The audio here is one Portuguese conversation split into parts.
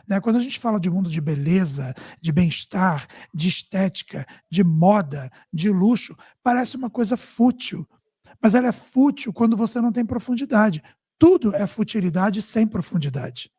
né? Quando a gente fala de mundo de beleza, de bem-estar, de estética, de moda, de luxo, parece uma coisa fútil, mas ela é fútil quando você não tem profundidade. Tudo é futilidade sem profundidade.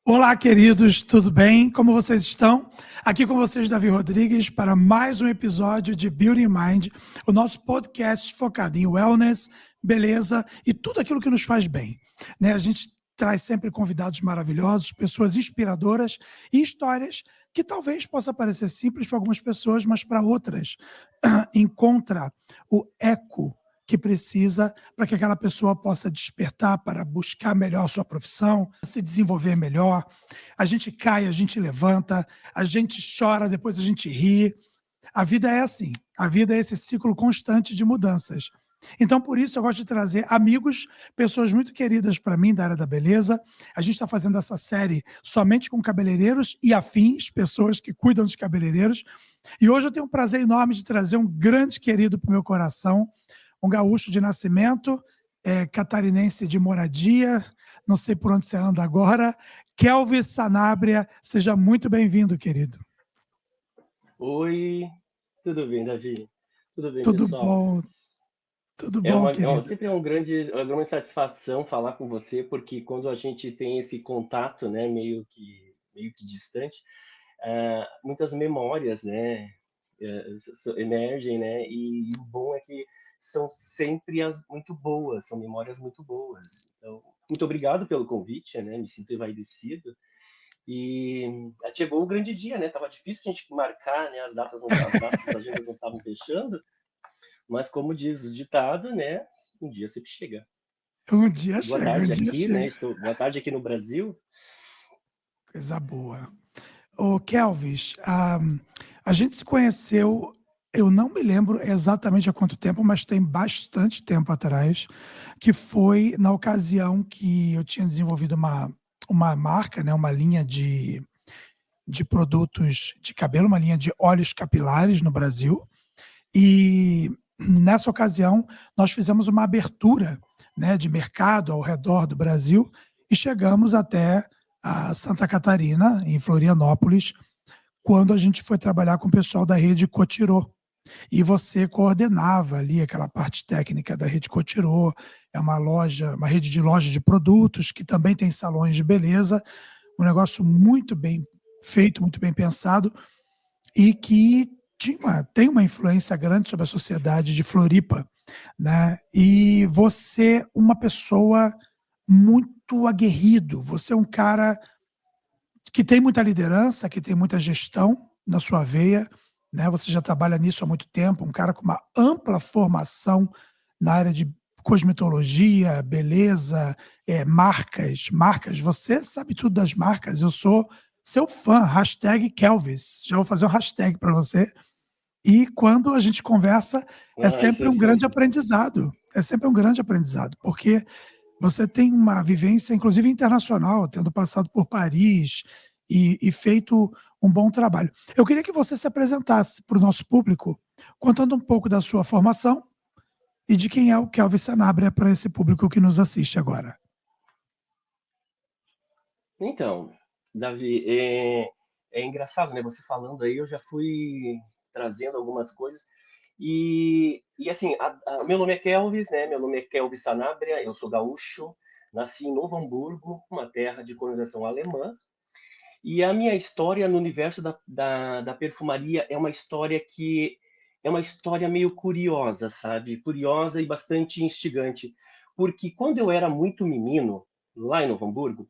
Olá, queridos, tudo bem? Como vocês estão? Aqui com vocês, Davi Rodrigues, para mais um episódio de Beauty Mind, o nosso podcast focado em wellness, beleza e tudo aquilo que nos faz bem, né? A gente traz sempre convidados maravilhosos, pessoas inspiradoras e histórias que talvez possa parecer simples para algumas pessoas, mas para outras encontra o eco que precisa para que aquela pessoa possa despertar para buscar melhor a sua profissão, se desenvolver melhor. A gente cai, a gente levanta, a gente chora, depois a gente ri. A vida é assim, a vida é esse ciclo constante de mudanças. Então, por isso, eu gosto de trazer amigos, pessoas muito queridas para mim da área da beleza. A gente está fazendo essa série somente com cabeleireiros e afins, pessoas que cuidam dos cabeleireiros. E hoje eu tenho um prazer enorme de trazer um grande querido para o meu coração, um gaúcho de nascimento, catarinense de moradia, não sei por onde você anda agora, Kelvis Sanabria, seja muito bem-vindo, querido. Oi, tudo bem, Davi? Tudo bem, Tudo pessoal? bom, tudo bom, querido. Sempre uma grande satisfação falar com você, porque quando a gente tem esse contato, né, meio que distante, muitas memórias, né, emergem, né, e o bom é que são sempre as muito boas, são memórias muito boas. Então, muito obrigado pelo convite, né, me sinto envaidecido. E chegou o grande dia, né? Tava difícil a gente marcar, né? As agendas não estavam fechando, mas como diz o ditado, né? Um dia sempre chega. Um dia Boa chega, um tarde dia aqui, né? chega. Boa tarde aqui no Brasil. Coisa boa. Ô, Kelvis, a gente se conheceu, eu não me lembro exatamente há quanto tempo, mas tem bastante tempo atrás, que foi na ocasião que eu tinha desenvolvido uma marca, né, uma linha de produtos de cabelo, uma linha de óleos capilares no Brasil. E nessa ocasião nós fizemos uma abertura, né, de mercado ao redor do Brasil e chegamos até a Santa Catarina, em Florianópolis, quando a gente foi trabalhar com o pessoal da rede Cotirô. E você coordenava ali aquela parte técnica da rede Cotirô, é uma loja, uma rede de lojas de produtos que também tem salões de beleza, um negócio muito bem feito, muito bem pensado e que tem uma influência grande sobre a sociedade de Floripa, né? E você, uma pessoa muito aguerrido, você é um cara que tem muita liderança, que tem muita gestão na sua veia, né? Você já trabalha nisso há muito tempo, um cara com uma ampla formação na área de cosmetologia, beleza, marcas. Você sabe tudo das marcas. Eu sou seu fã, hashtag Kelvis. Já vou fazer um hashtag para você. E quando a gente conversa, é Ah, isso sempre é um grande fofo. aprendizado. É sempre um grande aprendizado, porque você tem uma vivência, inclusive internacional, tendo passado por Paris e feito um bom trabalho. Eu queria que você se apresentasse para o nosso público, contando um pouco da sua formação e de quem é o Kelvin Sanabria para esse público que nos assiste agora. Então, Davi, é engraçado, né? Você falando aí, eu já fui trazendo algumas coisas. E assim, meu nome é Kelvis, né? Meu nome é Kelvis Sanabria, eu sou gaúcho, nasci em Novo Hamburgo, uma terra de colonização alemã. E a minha história no universo da perfumaria é uma história que é uma história meio curiosa, sabe? Curiosa e bastante instigante. Porque quando eu era muito menino, lá em Novo Hamburgo,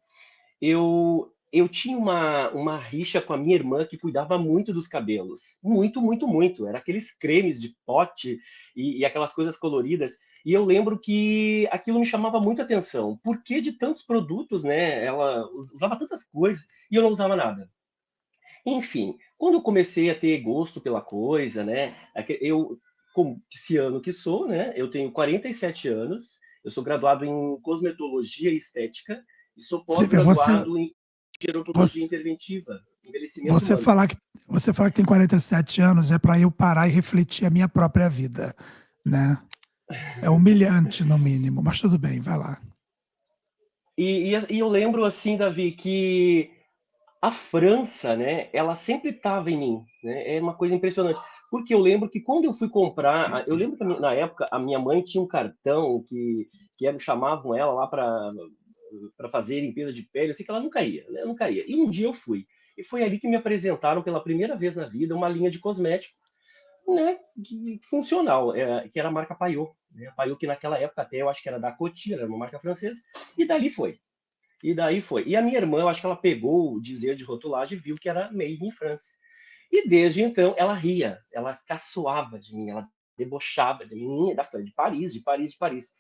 eu tinha uma rixa com a minha irmã que cuidava muito dos cabelos. Muito, muito, muito. Era aqueles cremes de pote e aquelas coisas coloridas. E eu lembro que aquilo me chamava muita atenção. Por que de tantos produtos, né? Ela usava tantas coisas e eu não usava nada. Enfim, quando eu comecei a ter gosto pela coisa, né? Eu, como pisciano que sou, né? Eu tenho 47 anos, eu sou graduado em cosmetologia e estética e sou Você vê, pós-graduado em gerontologia você, interventiva. Envelhecimento Você humano. falar que, você falar que tem 47 anos é para eu parar e refletir a minha própria vida, né? É humilhante, no mínimo, mas tudo bem, vai lá. E eu lembro, assim, Davi, que a França, né, ela sempre estava em mim, né? É uma coisa impressionante. Porque eu lembro que quando eu fui comprar, eu lembro que na época a minha mãe tinha um cartão que chamavam ela lá para fazer limpeza de pele, eu sei que ela nunca ia, né? Nunca ia. E um dia eu fui. E foi ali que me apresentaram pela primeira vez na vida uma linha de cosméticos, né, funcional, que era a marca Payot. Né? A Payot que naquela época até eu acho que era da Coty, era uma marca francesa, e dali foi. E daí foi. E a minha irmã, eu acho que ela pegou o dizer de rotulagem e viu que era made in France. E desde então ela ria, ela caçoava de mim, ela debochava de mim, de Paris, de Paris, de Paris.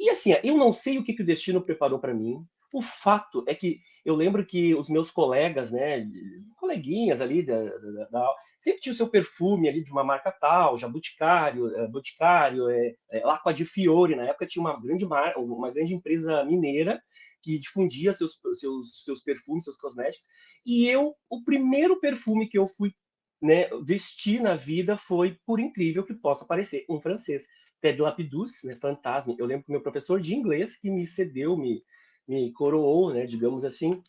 E assim, eu não sei o que o destino preparou para mim. O fato é que eu lembro que os meus colegas, né, coleguinhas ali sempre tinha o seu perfume ali de uma marca tal, Jabuticário, Boticário, L'acqua di Fiore. Na época tinha uma grande empresa mineira que difundia seus perfumes, seus cosméticos. E o primeiro perfume que eu fui, né, vestir na vida foi, por incrível que possa parecer, um francês. Ted Lapidus, né, fantasma. Eu lembro que meu professor de inglês que me cedeu, me coroou, né, digamos assim.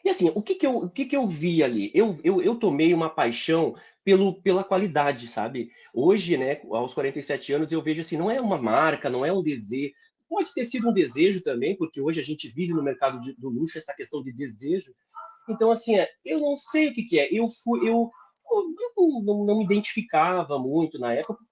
E assim, o que que eu vi ali? Eu tomei uma paixão pela qualidade, sabe? Hoje, né, aos 47 anos, eu vejo assim, não é uma marca, não é um desejo. Pode ter sido um desejo também, porque hoje a gente vive no mercado do luxo essa questão de desejo. Então, assim, eu não sei o que que é. Eu não me identificava muito na época,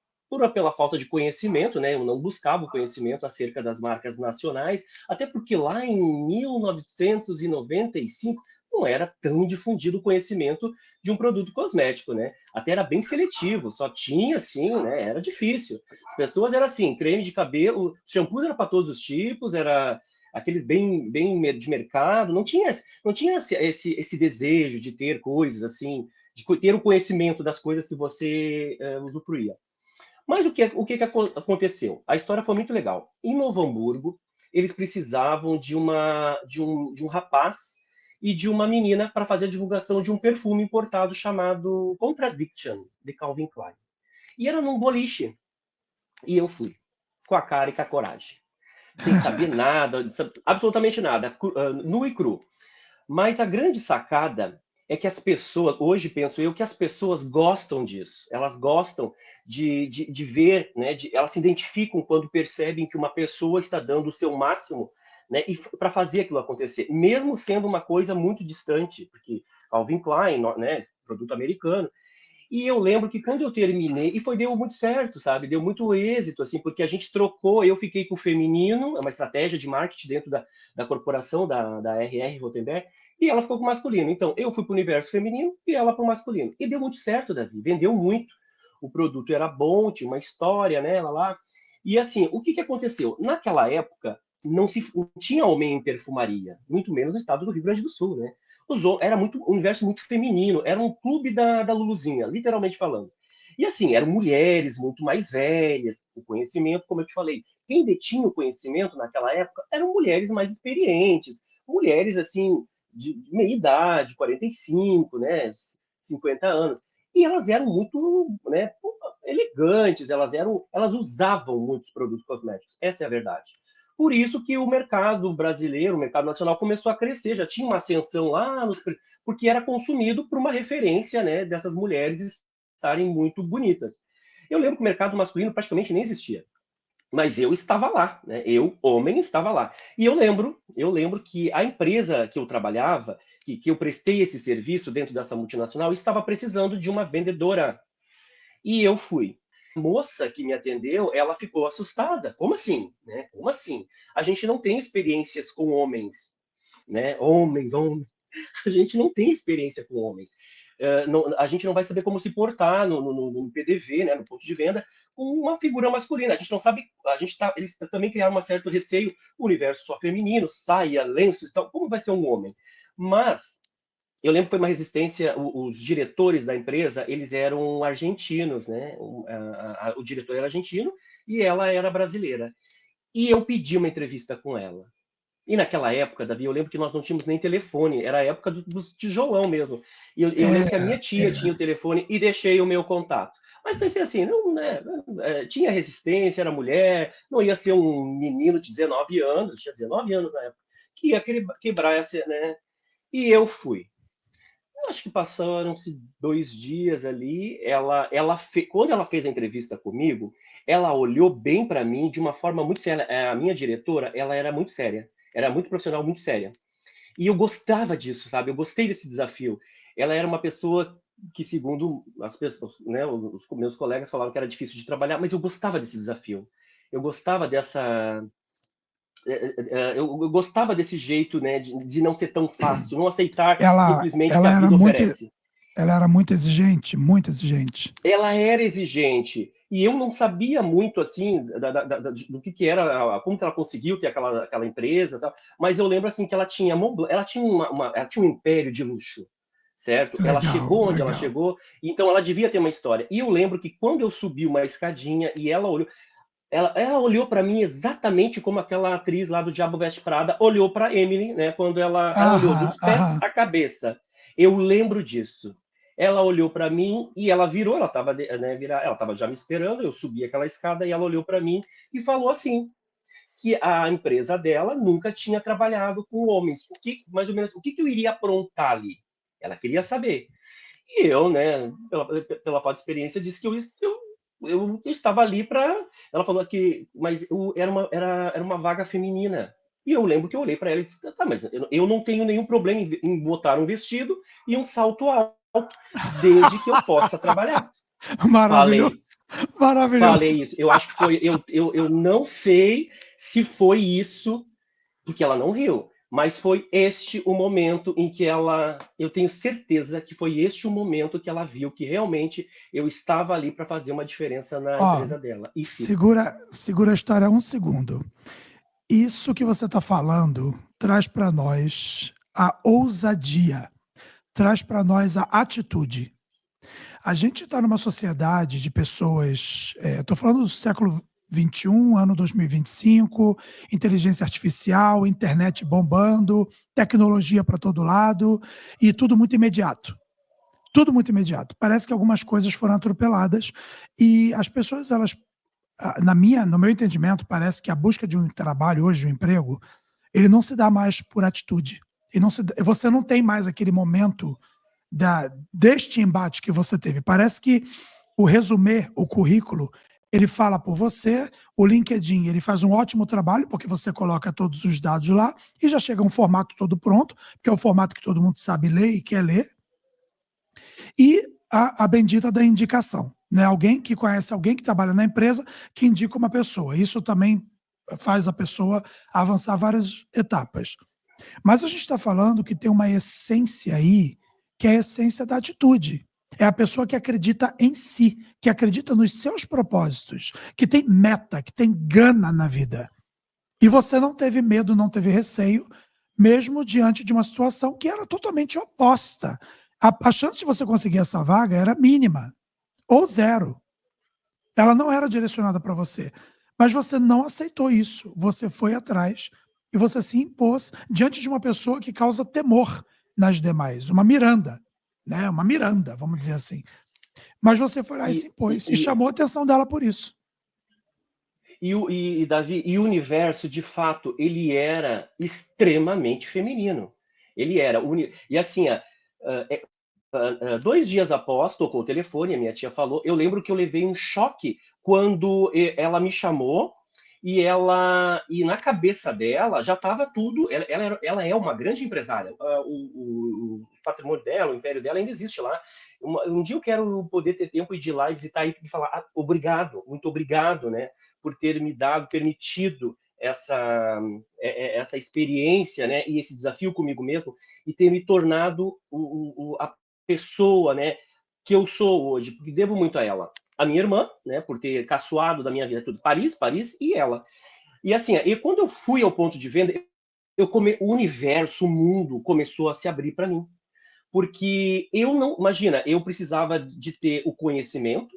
pela falta de conhecimento, né? Eu não buscava o conhecimento acerca das marcas nacionais, até porque lá em 1995 não era tão difundido o conhecimento de um produto cosmético, né? Até era bem seletivo, só tinha assim, né? Era difícil. As pessoas eram assim, creme de cabelo, shampoo era para todos os tipos, era aqueles bem de mercado, não tinha esse desejo de ter coisas assim, de ter o conhecimento das coisas que você usufruía. Mas o que aconteceu? A história foi muito legal. Em Novo Hamburgo, eles precisavam de um rapaz e de uma menina para fazer a divulgação de um perfume importado chamado Contradiction, de Calvin Klein. E era num boliche. E eu fui, com a cara e com a coragem. Sem saber nada, absolutamente nada, nu e cru. Mas a grande sacada é que as pessoas, hoje penso eu, que as pessoas gostam disso. Elas gostam de ver, né? Elas se identificam quando percebem que uma pessoa está dando o seu máximo, né? E para fazer aquilo acontecer, mesmo sendo uma coisa muito distante, porque Calvin Klein, né? Produto americano. E eu lembro que quando eu terminei, deu muito certo, sabe? Deu muito êxito, assim, porque a gente trocou, eu fiquei com o feminino, é uma estratégia de marketing dentro da corporação, da RR Rotenberg, e ela ficou com o masculino. Então, eu fui para o universo feminino e ela para o masculino. E deu muito certo, Davi, vendeu muito. O produto era bom, tinha uma história, né, lá. E assim, o que aconteceu? Naquela época, não tinha homem em perfumaria, muito menos no estado do Rio Grande do Sul, né? Era um universo muito feminino, era um clube da Luluzinha, literalmente falando. E assim, eram mulheres muito mais velhas, o conhecimento, como eu te falei, quem detinha o conhecimento naquela época eram mulheres mais experientes, mulheres assim, de meia idade, 45, né, 50 anos. E elas eram muito, né, elegantes, elas usavam muitos produtos cosméticos, essa é a verdade. Por isso que o mercado brasileiro, o mercado nacional começou a crescer, já tinha uma ascensão lá, porque era consumido por uma referência, né, dessas mulheres estarem muito bonitas. Eu lembro que o mercado masculino praticamente nem existia, mas eu estava lá, né? Eu, homem, estava lá. E eu lembro que a empresa que eu trabalhava, que eu prestei esse serviço dentro dessa multinacional, estava precisando de uma vendedora. E eu fui. A moça que me atendeu, ela ficou assustada. Como assim? Né? Como assim? A gente não tem experiências com homens, né? Homens. A gente não tem experiência com homens. A gente não vai saber como se portar no PDV, né, no ponto de venda, com uma figura masculina. A gente não sabe, eles também criaram um certo receio, o universo só feminino, saia, lenços, então, como vai ser um homem? Mas eu lembro que foi uma resistência, os diretores da empresa, eles eram argentinos, né? O diretor era argentino e ela era brasileira. E eu pedi uma entrevista com ela. E naquela época, Davi, eu lembro que nós não tínhamos nem telefone, era a época dos tijolão mesmo. E eu lembro que a minha tia tinha o telefone e deixei o meu contato. Mas pensei assim, não, né, tinha resistência, era mulher, não ia ser um menino de 19 anos, tinha 19 anos na época, que ia quebrar essa, né? E eu fui. Eu acho que passaram-se 2 dias ali. Quando ela fez a entrevista comigo, ela olhou bem para mim de uma forma muito séria. A minha diretora, ela era muito séria, era muito profissional, muito séria. E eu gostava disso, sabe? Eu gostei desse desafio. Ela era uma pessoa que, segundo as pessoas, né, os meus colegas falavam que era difícil de trabalhar, mas eu gostava desse desafio. Eu gostava dessa eu gostava desse jeito, né, de não ser tão fácil, não aceitar Ela simplesmente o que ela a era vida muito oferece. ela era muito exigente, muito exigente. Ela era exigente e eu não sabia muito assim do que era, como que ela conseguiu ter aquela empresa, tal, mas eu lembro assim que ela tinha um império de luxo, certo? Ela Legal, chegou onde ela legal. chegou, então ela devia ter uma história. E eu lembro que quando eu subi uma escadinha e ela olhou para mim exatamente como aquela atriz lá do Diabo Veste Prada olhou para Emily, né? Quando ela olhou Aham, dos pés aham. à cabeça. Eu lembro disso. Ela olhou para mim e ela virou, ela estava, né, ela estava já me esperando. Eu subi aquela escada e ela olhou para mim e falou assim que a empresa dela nunca tinha trabalhado com homens. Mais ou menos, o que eu iria aprontar ali? Ela queria saber. E eu, né, pela falta de experiência, disse que eu estava ali para. Ela falou que. Mas era uma vaga feminina. E eu lembro que eu olhei para ela e disse: tá, mas eu não tenho nenhum problema em botar um vestido e um salto alto, desde que eu possa trabalhar. Maravilhoso, Falei, falei maravilhoso. isso. Eu acho que foi. Eu não sei se foi isso porque ela não riu. Mas foi este o momento em que ela. Eu tenho certeza que foi este o momento que ela viu que realmente eu estava ali para fazer uma diferença na Ó, empresa dela. E fiz. segura a história um segundo. Isso que você está falando traz para nós a ousadia, traz para nós a atitude. A gente está numa sociedade de pessoas, estou falando do século XXI, ano 2025, inteligência artificial, internet bombando, tecnologia para todo lado e tudo muito imediato. Tudo muito imediato. Parece que algumas coisas foram atropeladas e as pessoas, elas, no meu entendimento, parece que a busca de um trabalho hoje, de um emprego, ele não se dá mais por atitude. Você não tem mais aquele momento deste embate que você teve. Parece que o resumê, o currículo, ele fala por você, o LinkedIn, ele faz um ótimo trabalho, porque você coloca todos os dados lá e já chega um formato todo pronto, que é o formato que todo mundo sabe ler e quer ler, e a bendita da indicação, né? Alguém que conhece alguém que trabalha na empresa que indica uma pessoa. Isso também faz a pessoa avançar várias etapas. Mas a gente está falando que tem uma essência aí, que é a essência da atitude. É a pessoa que acredita em si, que acredita nos seus propósitos, que tem meta, que tem gana na vida. E você não teve medo, não teve receio, mesmo diante de uma situação que era totalmente oposta. A chance de você conseguir essa vaga era mínima, ou zero. Ela não era direcionada para você. Mas você não aceitou isso. Você foi atrás e você se impôs diante de uma pessoa que causa temor nas demais. Uma Miranda, né? Uma Miranda, vamos dizer assim. Mas você foi lá e E, se impôs e e, chamou a atenção dela por isso. Davi, e o universo, de fato, ele era extremamente feminino. Ele era. E assim, 2 dias após, tocou o telefone, a minha tia falou. Eu lembro que eu levei um choque quando ela me chamou e na cabeça dela já estava tudo. Ela é uma grande empresária. O patrimônio dela, o império dela ainda existe lá. Um dia eu quero poder ter tempo de ir lá e visitar e falar obrigado, muito obrigado, né, por ter me permitido essa experiência, né, e esse desafio comigo mesmo e ter me tornado a pessoa, né, que eu sou hoje, porque devo muito a ela. A minha irmã, né, por ter caçoado da minha vida tudo, Paris e ela. E assim, e quando eu fui ao ponto de venda, o universo, o mundo começou a se abrir para mim. Porque eu não, imagina, eu precisava de ter o conhecimento,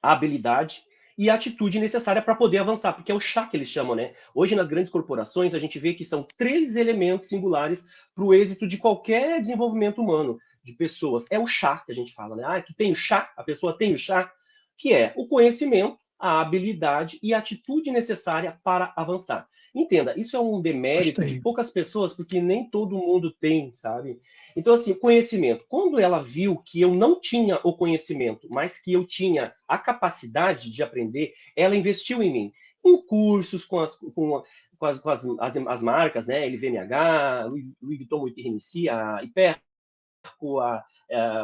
a habilidade e a atitude necessária para poder avançar, porque é o chá que eles chamam, né? Hoje, nas grandes corporações, a gente vê que são 3 elementos singulares para o êxito de qualquer desenvolvimento humano, de pessoas. É o chá que a gente fala, né? Ah, tu tem o chá? A pessoa tem o chá? Que é o conhecimento, a habilidade e a atitude necessária para avançar. Entenda, isso é um demérito de Gostei. poucas pessoas, porque nem todo mundo tem, sabe? Então, assim, conhecimento. Quando ela viu que eu não tinha o conhecimento, mas que eu tinha a capacidade de aprender, ela investiu em mim. Em cursos com as marcas, né? LVMH, Louis Vuitton Multiremissi, a Hiperco, a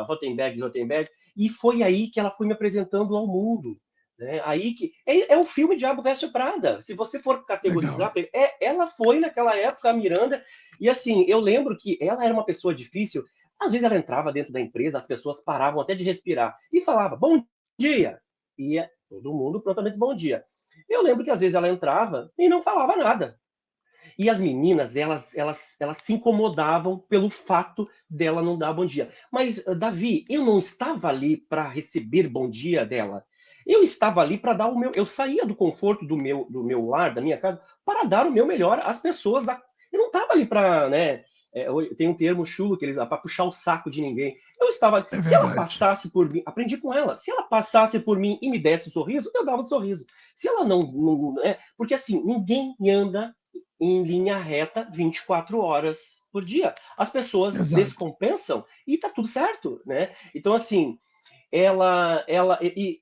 Rottenberg, e foi aí que ela foi me apresentando ao mundo. Né? Aí que é o filme Diabo Veste Prada. Se você for categorizar, Legal. ela foi naquela época a Miranda, e assim, eu lembro que ela era uma pessoa difícil. Às vezes ela entrava dentro da empresa, as pessoas paravam até de respirar e falava bom dia. Ia todo mundo prontamente bom dia. Eu lembro que às vezes ela entrava e não falava nada. E as meninas, elas se incomodavam pelo fato dela não dar bom dia. Mas, Davi, eu não estava ali para receber bom dia dela. Eu estava ali para dar o meu. Eu saía do conforto do meu lar, da minha casa, para dar o meu melhor às pessoas. Eu não estava ali para, né? Tem um termo chulo que eles para puxar o saco de ninguém. Eu estava. É Se ela verdade. passasse por mim, aprendi com ela. Se ela passasse por mim e me desse um sorriso, eu dava um sorriso. Se ela não porque assim, ninguém anda em linha reta 24 horas por dia. As pessoas Exato. descompensam e tá tudo certo, né? Então, assim,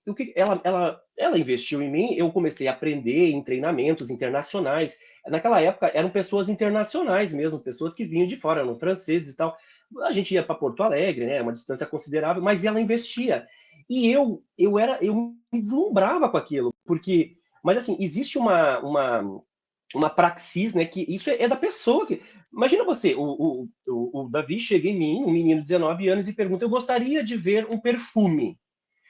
o que ela investiu em mim, eu comecei a aprender em treinamentos internacionais. Naquela época eram pessoas internacionais mesmo, pessoas que vinham de fora, eram franceses e tal. A gente ia para Porto Alegre, né? Uma distância considerável, mas ela investia. E eu me deslumbrava com aquilo, porque, mas assim, existe uma praxis, né? Que isso é da pessoa que. Imagina você, o Davi chega em mim, um menino de 19 anos, e pergunta: eu gostaria de ver um perfume.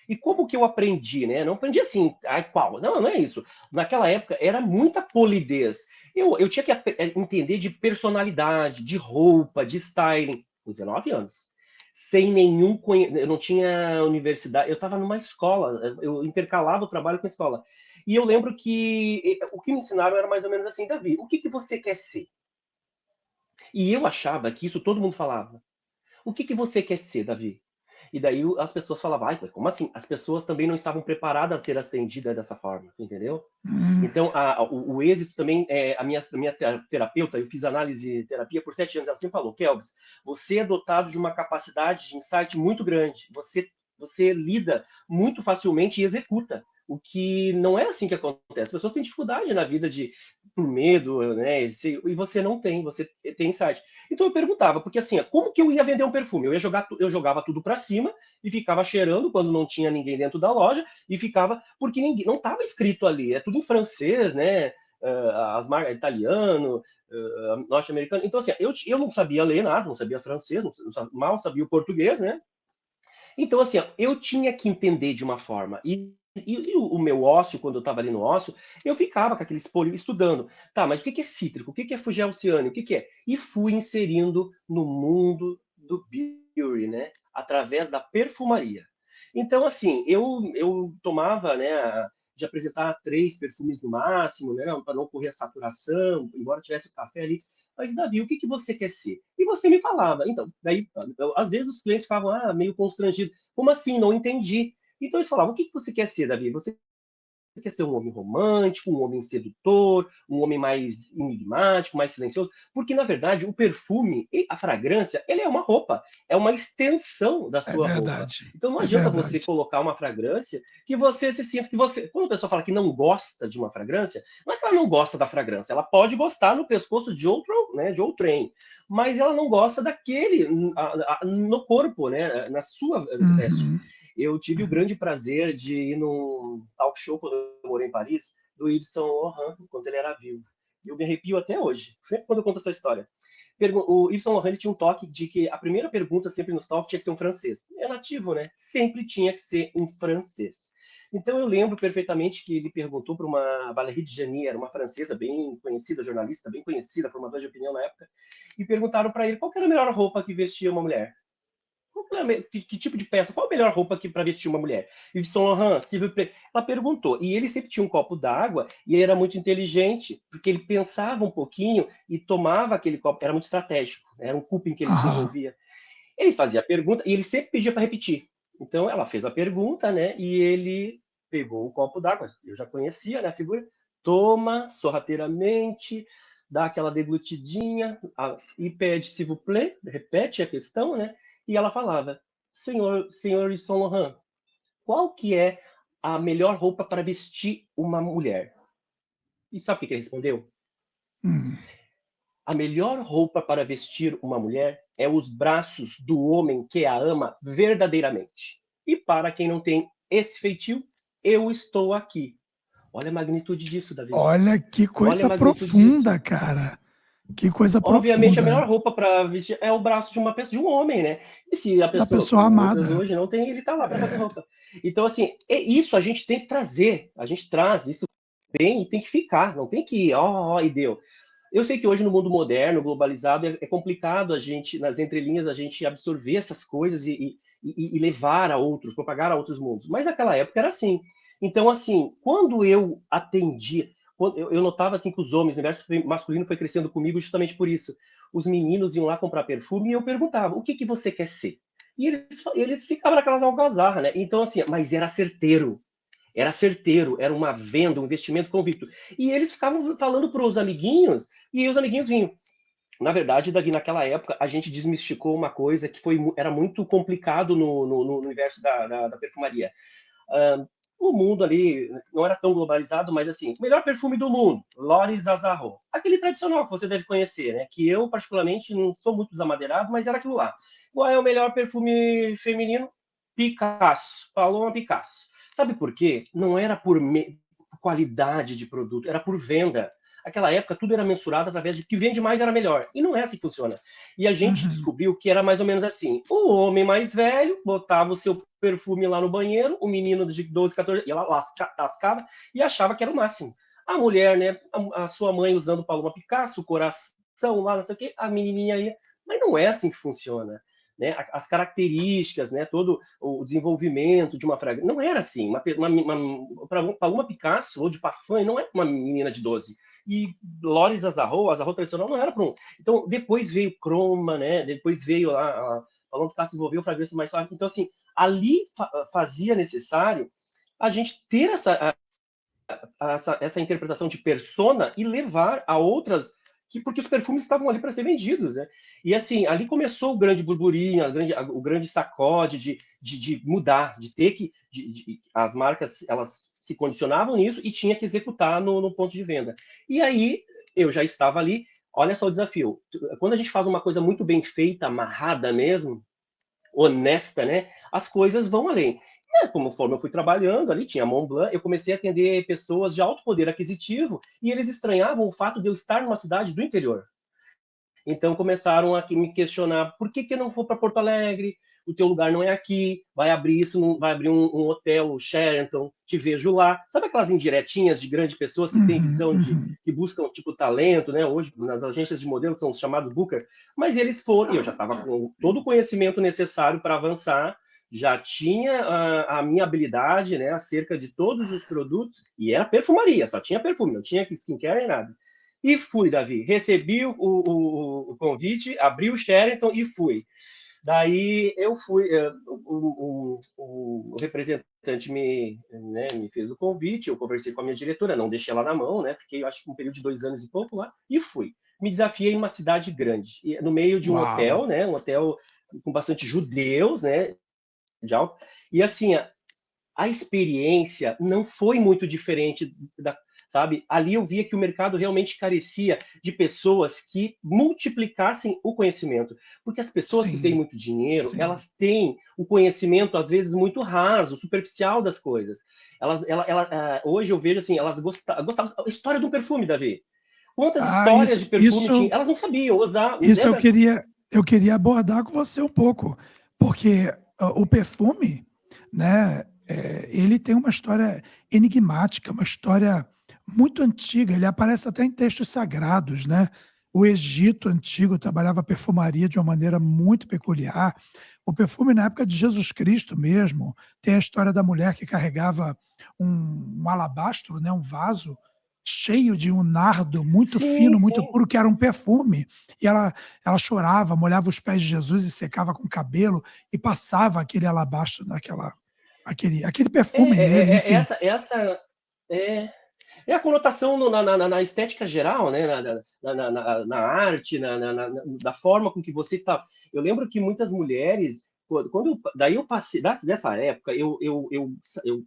E como que eu aprendi, né? Não aprendi assim, ai, qual? Não, não é isso. Naquela época era muita polidez. Eu tinha que entender de personalidade, de roupa, de styling, com 19 anos. Sem nenhum conhecimento. Eu não tinha universidade, eu estava numa escola, eu intercalava o trabalho com a escola. E eu lembro que o que me ensinaram era mais ou menos assim, Davi, o que, que você quer ser? E eu achava que isso todo mundo falava. O que, que você quer ser, Davi? E daí as pessoas falavam, ai, como assim? As pessoas também não estavam preparadas a ser acendidas dessa forma, entendeu? Hum, Então, o êxito também, a minha terapeuta, eu fiz análise de terapia por 7 anos, ela sempre falou, Kelvis, você é dotado de uma capacidade de insight muito grande, você lida muito facilmente e executa, o que não é assim que acontece. As pessoas têm dificuldade na vida por medo, né? E você não tem, você tem insight. Então eu perguntava, porque assim, como que eu ia vender um perfume? Eu jogava tudo para cima e ficava cheirando quando não tinha ninguém dentro da loja e ficava porque ninguém não estava escrito ali, é tudo em francês, né? As marcas italiano, norte-americano. Então assim, eu não sabia ler nada, não sabia francês, mal sabia o português, né? Então assim, eu tinha que entender de uma forma e o meu ócio, quando eu estava ali no ócio, eu ficava com aquele espolho estudando. Tá, mas o que é cítrico? O que é fugelciano? O que é? E fui inserindo no mundo do beauty, né? Através da perfumaria. Então, assim, eu tomava, né, de apresentar 3 perfumes no máximo, né, para não correr a saturação, embora tivesse o café ali. Mas, Davi, o que que você quer ser? E você me falava. Então, daí, às vezes os clientes ficavam meio constrangidos. Como assim? Não entendi. Então eles falavam: o que que você quer ser, Davi? Você quer ser um homem romântico, um homem sedutor, um homem mais enigmático, mais silencioso? Porque, na verdade, o perfume e a fragrância, ele é uma roupa, é uma extensão da é sua roupa. verdade. Então, não É adianta você verdade. colocar uma fragrância que você se sinta que você. Quando a pessoa fala que não gosta de uma fragrância, não é que ela não gosta da fragrância, ela pode gostar no pescoço de outro, né, de outrem, mas ela não gosta daquele no corpo, né, na sua veste. Uhum, Eu tive o uhum. grande prazer de ir num talk show quando eu morei em Paris, do Yves Saint Laurent, quando ele era vivo. Eu me arrepio até hoje, sempre quando eu conto essa história. O Yves Saint Laurent ele tinha um toque de que a primeira pergunta sempre nos talks tinha que ser um francês. É nativo, né? Sempre tinha que ser um francês. Então eu lembro perfeitamente que ele perguntou para uma Valérie de Janier, uma francesa bem conhecida, jornalista, bem conhecida, formadora de opinião na época, e perguntaram para ele qual era a melhor roupa que vestia uma mulher. que tipo de peça? Qual a melhor roupa para vestir uma mulher? Yves Saint Laurent, s'il vous plaît. Ela perguntou. E ele sempre tinha um copo d'água e ele era muito inteligente, porque ele pensava um pouquinho e tomava aquele copo. Era muito estratégico. Era um cupim que ele Aham. desenvolvia. Ele fazia a pergunta e ele sempre pedia para repetir. Então ela fez a pergunta, né? E ele pegou o copo d'água. Eu já conhecia, né, a figura. Toma sorrateiramente, dá aquela deglutidinha e pede, s'il vous plaît, repete a questão, né? E ela falava, senhor Yves Saint Laurent, qual que é a melhor roupa para vestir uma mulher? E sabe o que ele respondeu? Hum. A melhor roupa para vestir uma mulher é os braços do homem que a ama verdadeiramente. E para quem não tem esse feitio, eu estou aqui. Olha a magnitude disso, Davi. Olha que Olha a coisa magnitude disso. profunda, cara. Que coisa Obviamente, a profunda. melhor roupa para vestir é o braço de uma pessoa, de um homem, né? E se a Da pessoa, pessoa como muitas amada. hoje não tem, ele tá lá para fazer roupa. Então, assim, isso a gente tem que trazer. A gente traz isso bem e tem que ficar. Não tem que, e deu. Eu sei que hoje no mundo moderno, globalizado, é complicado a gente, nas entrelinhas, a gente absorver essas coisas e levar a outros, propagar a outros mundos. Mas naquela época era assim. Então, assim, quando eu atendia, eu notava assim que os homens, o universo masculino foi crescendo comigo justamente por isso. Os meninos iam lá comprar perfume e eu perguntava, o que que você quer ser? E eles ficavam naquelas algazarra, né? Então, assim, mas era certeiro. Era certeiro, era uma venda, um investimento convicto. E eles ficavam falando para os amiguinhos, e os amiguinhos vinham. Na verdade, Davi, naquela época, a gente desmistificou uma coisa que era muito complicado no universo da perfumaria. O mundo ali não era tão globalizado, mas assim, o melhor perfume do mundo, L'Oréal Azarro. Aquele tradicional que você deve conhecer, né? Que eu, particularmente, não sou muito desamadeirado, mas era aquilo lá. Qual é o melhor perfume feminino? Picasso, Paloma Picasso. Sabe por quê? Não era por qualidade de produto, era por venda. Aquela época tudo era mensurado através de que vende mais era melhor. E não é assim que funciona. E a gente Uhum. descobriu que era mais ou menos assim. O homem mais velho botava o seu perfume lá no banheiro, o menino de 12, 14, ia lá, tascava e achava que era o máximo. A mulher, né, a sua mãe usando Paloma Picasso, o coração lá, não sei o quê, a menininha ia. Mas não é assim que funciona. Né? As características, né? Todo o desenvolvimento de uma fragrância. Não era assim. Paloma Picasso ou de Parfum não é uma menina de 12. E L'Oréal Azarro tradicional não era para um. Então, depois veio Chroma, né? Depois veio a Paloma Picasso desenvolveu fragrância mais suave. Então, assim, ali fazia necessário a gente ter essa interpretação de persona e levar a outras porque os perfumes estavam ali para ser vendidos, né? E assim, ali começou o grande burburinho, o grande sacode de mudar, de ter que as marcas elas se condicionavam nisso e tinha que executar no ponto de venda. E aí eu já estava ali. Olha só o desafio. Quando a gente faz uma coisa muito bem feita, amarrada mesmo, honesta, né? As coisas vão além. Conforme eu fui trabalhando ali, tinha Montblanc, eu comecei a atender pessoas de alto poder aquisitivo e eles estranhavam o fato de eu estar numa cidade do interior. Então começaram a me questionar por que eu não vou para Porto Alegre, o teu lugar não é aqui, vai abrir isso, vai abrir um hotel Sheraton, te vejo lá. Sabe aquelas indiretinhas de grandes pessoas que têm Uhum. visão Uhum. que buscam tipo talento, né? Hoje nas agências de modelo são os chamados booker, mas eles foram, e eu já estava com todo o conhecimento necessário para avançar, já tinha a minha habilidade, né, acerca de todos os produtos, e era perfumaria, só tinha perfume, não tinha skincare nem nada. E fui, Davi. Recebi o convite, abri o Sheraton e fui. Daí eu fui, o representante me fez o convite, eu conversei com a minha diretora, não deixei ela na mão, né? Fiquei, acho que um período de 2 anos e pouco lá, e fui. Me desafiei em uma cidade grande, no meio de um Uau. hotel, né? Um hotel com bastante judeus, né? De alto. E assim, a experiência não foi muito diferente sabe? Ali eu via que o mercado realmente carecia de pessoas que multiplicassem o conhecimento, porque as pessoas que têm Sim, muito dinheiro, sim. elas têm o conhecimento às vezes muito raso, superficial das coisas. Hoje eu vejo assim, elas gostavam a história do perfume, Davi. Quantas Ah, histórias de perfume tinha? isso, Elas não sabiam usar, isso lembra? eu queria abordar com você um pouco, porque o perfume, né, ele tem uma história enigmática, uma história muito antiga, ele aparece até em textos sagrados, né? O Egito antigo trabalhava a perfumaria de uma maneira muito peculiar. O perfume na época de Jesus Cristo mesmo, tem a história da mulher que carregava um alabastro, né, um vaso cheio de um nardo muito Sim, fino, muito sim. puro, que era um perfume. E ela chorava, molhava os pés de Jesus e secava com o cabelo e passava aquele alabastro aquele perfume nele, enfim. É, é a conotação na estética geral, né? Na arte, da forma com que você está. Eu lembro que muitas mulheres, daí eu passei, dessa época,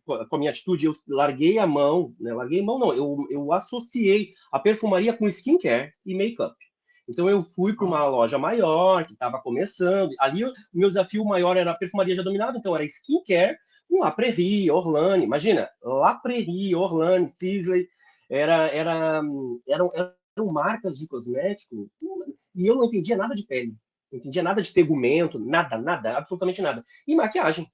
com a minha atitude, eu larguei a mão, né? Larguei a mão, não, eu associei a perfumaria com skincare e make-up. Então eu fui para uma loja maior, que estava começando. Ali o meu desafio maior era a perfumaria já dominada, então era skincare com La Prairie, Orlane. Imagina, La Prairie, Orlane, Sisley, eram marcas de cosmético e eu não entendia nada de pele. Não entendia nada de tegumento, nada, absolutamente nada. E maquiagem.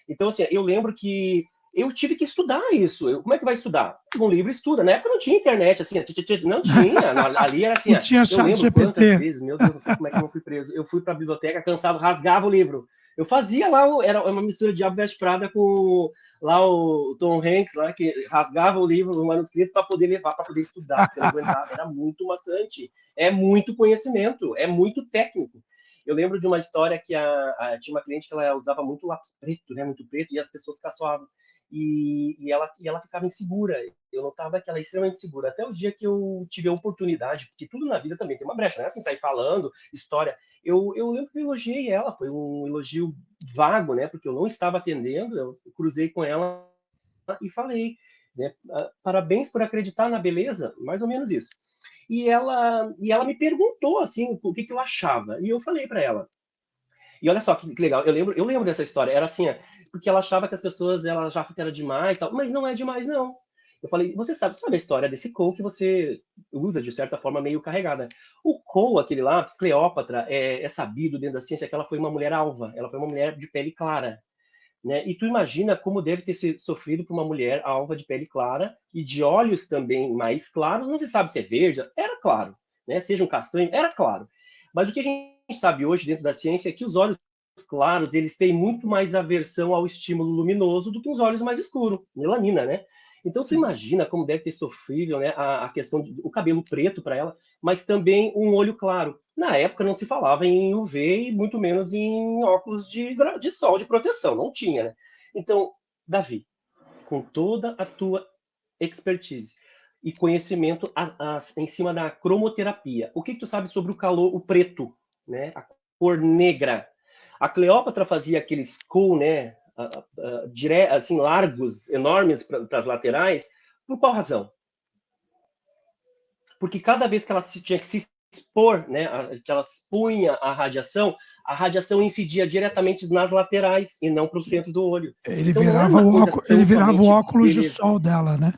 Então, assim, eu lembro que eu tive que estudar isso. Como é que vai estudar? Um livro estuda. Na época não tinha internet, assim, não tinha. Ali era assim, Não tinha eu chat lembro quantas GPT. vezes, meu Deus, não sei como é que eu não fui preso. Eu fui para a biblioteca cansado, rasgava o livro. Eu fazia lá, era uma mistura de Diabo Veste Prada com lá o Tom Hanks, lá, que rasgava o livro, o manuscrito, para poder levar, para poder estudar, porque eu não aguentava. Era muito maçante. É muito conhecimento, é muito técnico. Eu lembro de uma história que tinha uma cliente que ela usava muito lápis preto, né, muito preto, e as pessoas caçoavam. E ela ficava insegura. Eu notava que ela é extremamente insegura. Até o dia que eu tive a oportunidade, porque tudo na vida também tem uma brecha, né? Assim, sair falando, história. Eu lembro que eu elogiei ela, foi um elogio vago, né? Porque eu não estava atendendo, eu cruzei com ela e falei, né? Parabéns por acreditar na beleza, mais ou menos isso. E ela me perguntou, assim, o que eu achava. E eu falei para ela, e olha só que legal, eu lembro dessa história. Era assim, porque ela achava que as pessoas ela achavam que era demais, tal, mas não é demais, não. Eu falei, você sabe a história desse Cole que você usa de certa forma meio carregada. O Cole, aquele lá, Cleópatra, é sabido dentro da ciência que ela foi uma mulher alva, ela foi uma mulher de pele clara, né? E tu imagina como deve ter sofrido por uma mulher alva de pele clara e de olhos também mais claros, não se sabe se é verde, era claro, né? Seja um castanho, era claro. Mas o que a gente sabe hoje dentro da ciência é que os olhos claros, eles têm muito mais aversão ao estímulo luminoso do que os olhos mais escuros, melanina, né? Então tu Sim. imagina como deve ter sofrido, né, a questão do cabelo preto para ela, mas também um olho claro. Na época não se falava em UV e muito menos em óculos de sol de proteção, não tinha, né? Então, Davi, com toda a tua expertise e conhecimento em cima da cromoterapia, o que tu sabe sobre o calor, o preto, né? A cor negra. A Cleópatra fazia aqueles cool, né? Assim, largos, enormes para as laterais. Por qual razão? Porque cada vez que ela tinha que se expor, né, que ela expunha a radiação incidia diretamente nas laterais e não para o centro do olho. Ele Então não era virava uma o coisa óculos, ele tão virava o somente óculos de beleza. sol dela, né?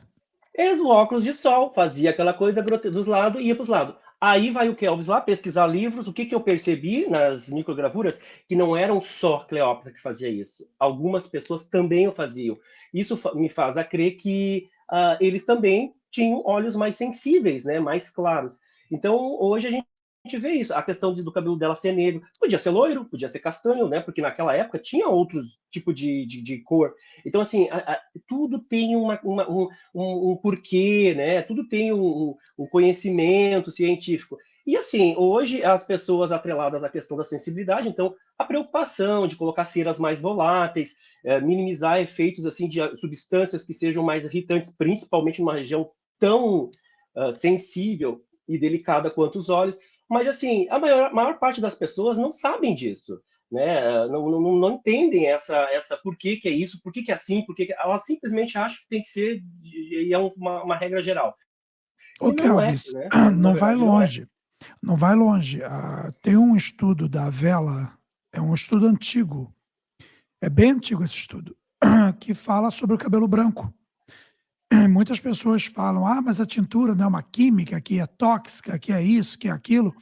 Eis o óculos de sol, fazia aquela coisa dos lados e ia para os lados. Aí vai o Kelvis lá pesquisar livros. O que eu percebi nas microgravuras? Que não eram só Cleópatra que fazia isso. Algumas pessoas também o faziam. Isso me faz a crer que eles também tinham olhos mais sensíveis, né? Mais claros. Então, hoje a gente vê isso. A questão do cabelo dela ser negro. Podia ser loiro, podia ser castanho, né? Porque naquela época tinha outros tipos de cor. Então, assim, tudo tem um porquê, né? Tudo tem um conhecimento científico. E assim, hoje as pessoas atreladas à questão da sensibilidade, então a preocupação de colocar ceras mais voláteis, minimizar efeitos assim de substâncias que sejam mais irritantes, principalmente numa região tão sensível e delicada quanto os olhos. Mas assim, a maior parte das pessoas não sabem disso, né? Não entendem essa por que é isso, por que é assim, elas simplesmente acham que tem que ser e é uma regra geral. Ô, E não é, Kelvis, né? Na não vai verdade, não é. longe, não vai longe. Tem um estudo da Vela, é um estudo antigo, é bem antigo esse estudo, que fala sobre o cabelo branco. Muitas pessoas falam, mas a tintura não é uma química, que é tóxica, que é isso, que é aquilo.